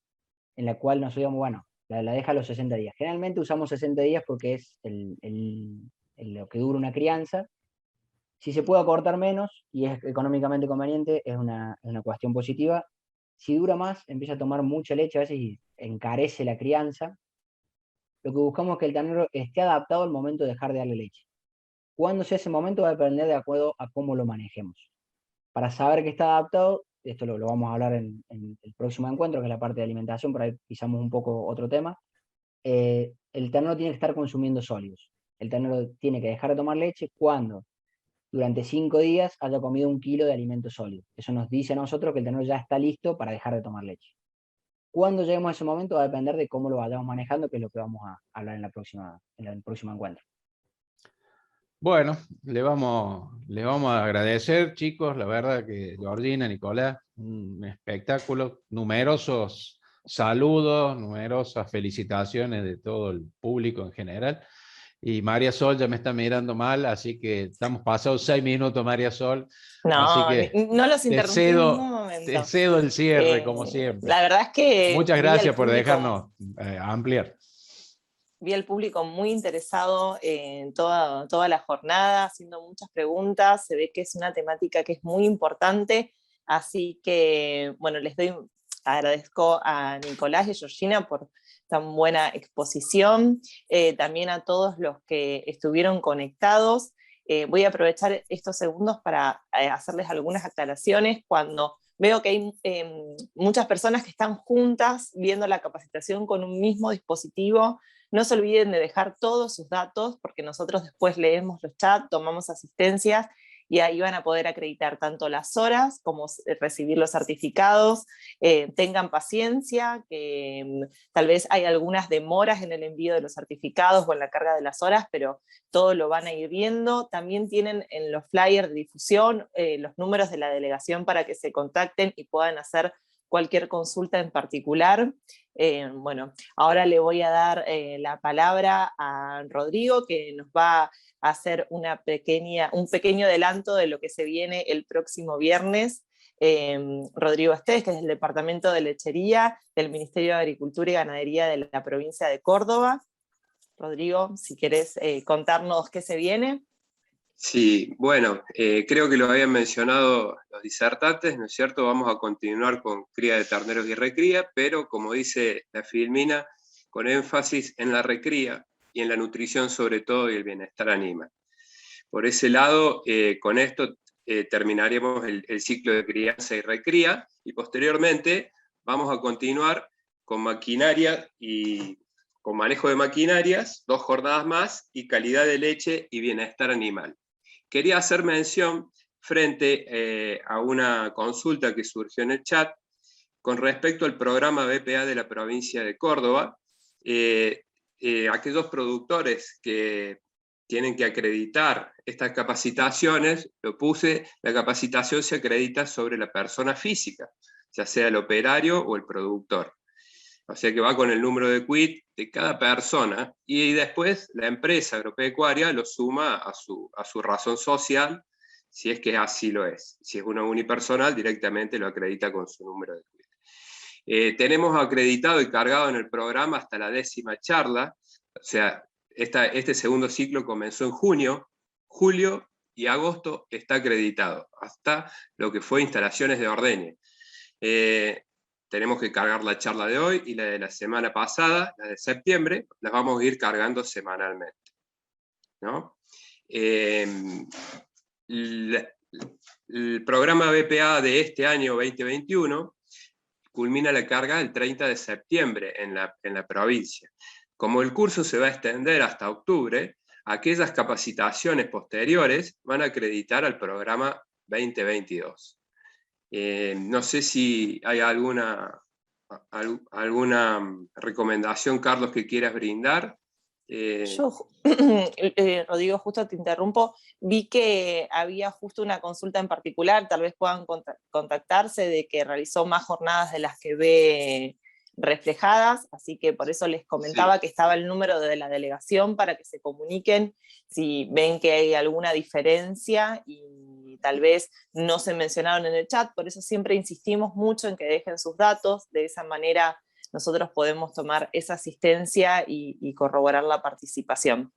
en la cual nosotros digamos, bueno, la deja a los 60 días. Generalmente usamos 60 días porque es lo que dura una crianza. Si se puede acortar menos y es económicamente conveniente, es una cuestión positiva. Si dura más, empieza a tomar mucha leche a veces y encarece la crianza. Lo que buscamos es que el ternero esté adaptado al momento de dejar de darle leche. Cuándo sea ese momento va a depender de acuerdo a cómo lo manejemos. Para saber que está adaptado, esto lo vamos a hablar en el próximo encuentro, que es la parte de alimentación, por ahí pisamos un poco otro tema. El ternero tiene que estar consumiendo sólidos. El ternero tiene que dejar de tomar leche cuando durante 5 días haya comido 1 kilo de alimento sólido. Eso nos dice a nosotros que el ternero ya está listo para dejar de tomar leche. Cuando lleguemos a ese momento va a depender de cómo lo vayamos manejando, que es lo que vamos a hablar en el próximo encuentro. Bueno, le vamos a agradecer, chicos, la verdad que Georgina, Nicolás, un espectáculo, numerosos saludos, numerosas felicitaciones de todo el público en general. Y María Sol ya me está mirando mal, así que estamos pasados 6 minutos, María Sol. Así No, que no los interrumpí en ningún te momento. cedo el cierre, como siempre. La verdad es que Muchas vi al gracias por público, dejarnos ampliar. vi al público muy interesado en toda la jornada, haciendo muchas preguntas. Se ve que es una temática que es muy importante, así que, bueno, agradezco a Nicolás y a Georgina por tan buena exposición, también a todos los que estuvieron conectados. Voy a aprovechar estos segundos para hacerles algunas aclaraciones cuando veo que hay muchas personas que están juntas viendo la capacitación con un mismo dispositivo. No se olviden de dejar todos sus datos, porque nosotros después leemos los chats, tomamos asistencias, y ahí van a poder acreditar tanto las horas como recibir los certificados. Tengan paciencia, que tal vez hay algunas demoras en el envío de los certificados o en la carga de las horas, pero todo lo van a ir viendo. También tienen en los flyers de difusión los números de la delegación para que se contacten y puedan hacer cualquier consulta en particular. Bueno, ahora le voy a dar la palabra a Rodrigo, que nos va a hacer un pequeño adelanto de lo que se viene el próximo viernes. Rodrigo Estés, que es del Departamento de Lechería del Ministerio de Agricultura y Ganadería de la provincia de Córdoba. Rodrigo, si querés contarnos qué se viene. Sí, bueno, creo que lo habían mencionado los disertantes, ¿no es cierto? Vamos a continuar con cría de terneros y recría, pero como dice la Filmina, con énfasis en la recría y en la nutrición sobre todo y el bienestar animal. Por ese lado, con esto terminaríamos el ciclo de crianza y recría, y posteriormente vamos a continuar con maquinaria y con manejo de maquinarias, 2 jornadas más, y calidad de leche y bienestar animal. Quería hacer mención frente a una consulta que surgió en el chat con respecto al programa BPA de la provincia de Córdoba. Aquellos productores que tienen que acreditar estas capacitaciones, lo puse, la capacitación se acredita sobre la persona física, ya sea el operario o el productor. O sea que va con el número de quit de cada persona, y después la empresa agropecuaria lo suma a su razón social, si es que así lo es. Si es una unipersonal, directamente lo acredita con su número de quit. Tenemos acreditado y cargado en el programa hasta la 10ª charla, o sea, este segundo ciclo comenzó en junio, julio y agosto está acreditado, hasta lo que fue instalaciones de ordeñe. Tenemos que cargar la charla de hoy y la de la semana pasada, la de septiembre, las vamos a ir cargando semanalmente, ¿no? El programa BPA de este año 2021 culmina la carga el 30 de septiembre en la provincia. Como el curso se va a extender hasta octubre, aquellas capacitaciones posteriores van a acreditar al programa 2022. No sé si hay alguna recomendación, Carlos, que quieras brindar. Yo, Rodrigo, justo te interrumpo, vi que había justo una consulta en particular, tal vez puedan contactarse, de que realizó más jornadas de las que ve reflejadas, así que por eso les comentaba que estaba el número de la delegación para que se comuniquen si ven que hay alguna diferencia y tal vez no se mencionaron en el chat. Por eso siempre insistimos mucho en que dejen sus datos, de esa manera nosotros podemos tomar esa asistencia y corroborar la participación.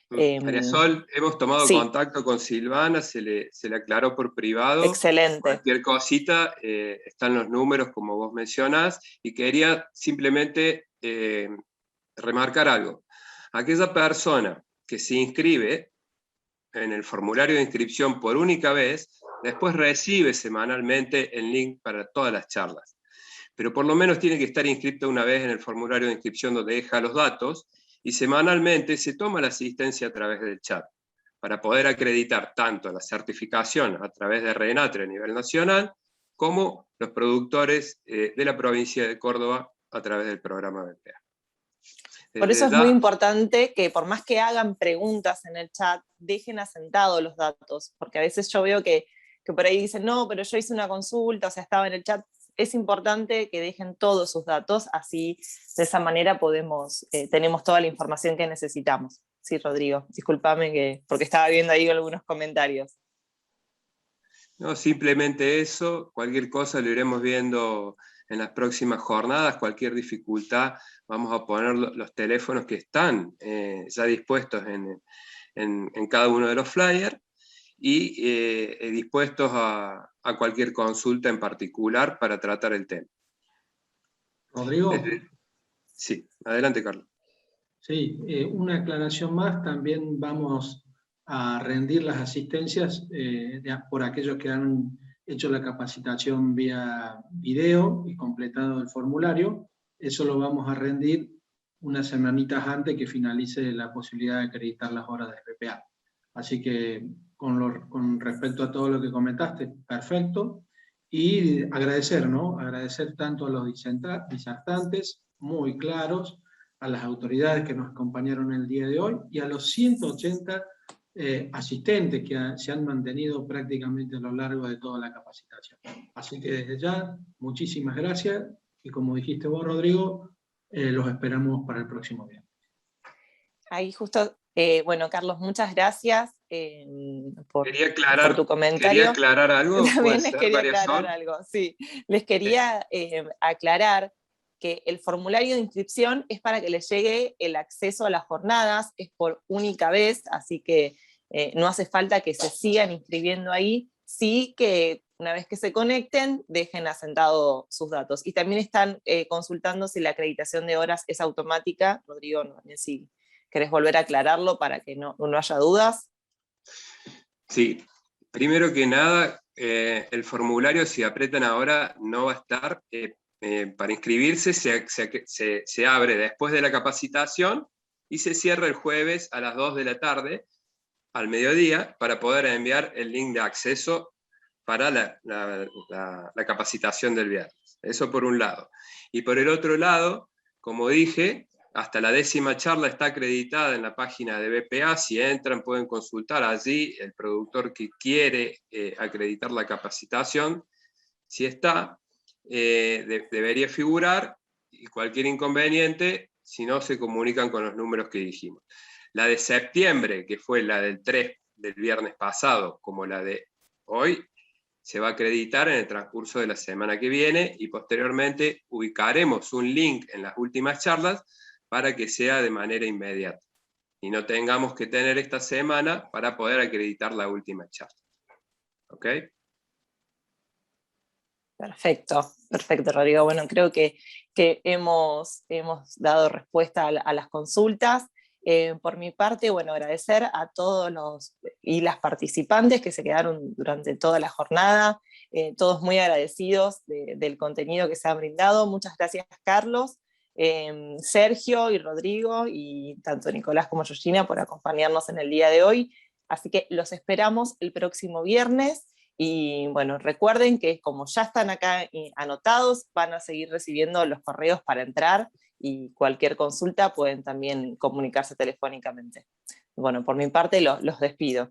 María Sol, hemos tomado contacto con Silvana, se le aclaró por privado. Excelente. Cualquier cosita, están los números como vos mencionás, y quería simplemente remarcar algo. Aquella persona que se inscribe en el formulario de inscripción por única vez, después recibe semanalmente el link para todas las charlas. Pero por lo menos tiene que estar inscrito una vez en el formulario de inscripción donde deja los datos, y semanalmente se toma la asistencia a través del chat, para poder acreditar tanto la certificación a través de RENATRE a nivel nacional, como los productores de la provincia de Córdoba a través del programa BPA. Por eso es muy importante que, por más que hagan preguntas en el chat, dejen asentados los datos, porque a veces yo veo que por ahí dicen, no, pero yo hice una consulta, o sea, estaba en el chat. Es importante que dejen todos sus datos, así de esa manera tenemos toda la información que necesitamos. sí, Rodrigo, discúlpame porque estaba viendo ahí algunos comentarios. No, simplemente eso, cualquier cosa lo iremos viendo en las próximas jornadas, cualquier dificultad, vamos a poner los teléfonos que están ya dispuestos en cada uno de los flyers, y dispuestos a cualquier consulta en particular para tratar el tema. Rodrigo. Sí, adelante, Carlos. Sí, una aclaración más, también vamos a rendir las asistencias por aquellos que han hecho la capacitación vía video y completado el formulario. Eso lo vamos a rendir unas semanitas antes que finalice la posibilidad de acreditar las horas de BPA. Así que con respecto a todo lo que comentaste, perfecto. Y agradecer, ¿no? Agradecer tanto a los disertantes, muy claros, a las autoridades que nos acompañaron el día de hoy y a los 180 asistentes que se han mantenido prácticamente a lo largo de toda la capacitación. Así que desde ya, muchísimas gracias y como dijiste vos, Rodrigo, los esperamos para el próximo viernes. Ahí justo, bueno, Carlos, muchas gracias por tu comentario. Quería aclarar algo. También les quería aclarar algo, sí. Les quería aclarar que el formulario de inscripción es para que les llegue el acceso a las jornadas, es por única vez, así que no hace falta que se sigan inscribiendo ahí, sí que una vez que se conecten, dejen asentados sus datos. Y también están consultando si la acreditación de horas es automática. Rodrigo, no sé si querés volver a aclararlo para que no haya dudas. Sí, primero que nada, el formulario, si apretan ahora, no va a estar. Para inscribirse se abre después de la capacitación y se cierra el jueves a las 2 de la tarde, al mediodía, para poder enviar el link de acceso para la capacitación del viernes. Eso por un lado. Y por el otro lado, como dije, hasta la 10ª charla está acreditada en la página de BPA. Si entran pueden consultar allí el productor que quiere acreditar la capacitación. Si está, debería figurar, y cualquier inconveniente, si no, se comunican con los números que dijimos. La de septiembre, que fue la del 3 del viernes pasado, como la de hoy, se va a acreditar en el transcurso de la semana que viene, y posteriormente ubicaremos un link en las últimas charlas para que sea de manera inmediata, y no tengamos que tener esta semana para poder acreditar la última charla. ¿Ok? Perfecto, perfecto, Rodrigo. Bueno, creo que hemos dado respuesta a las consultas. Por mi parte, bueno, agradecer a todos los y las participantes que se quedaron durante toda la jornada, todos muy agradecidos del contenido que se ha brindado. Muchas gracias, Carlos, Sergio y Rodrigo, y tanto Nicolás como Georgina por acompañarnos en el día de hoy. Así que los esperamos el próximo viernes. Y bueno, recuerden que como ya están acá anotados, van a seguir recibiendo los correos para entrar, y cualquier consulta pueden también comunicarse telefónicamente. Bueno, por mi parte los despido.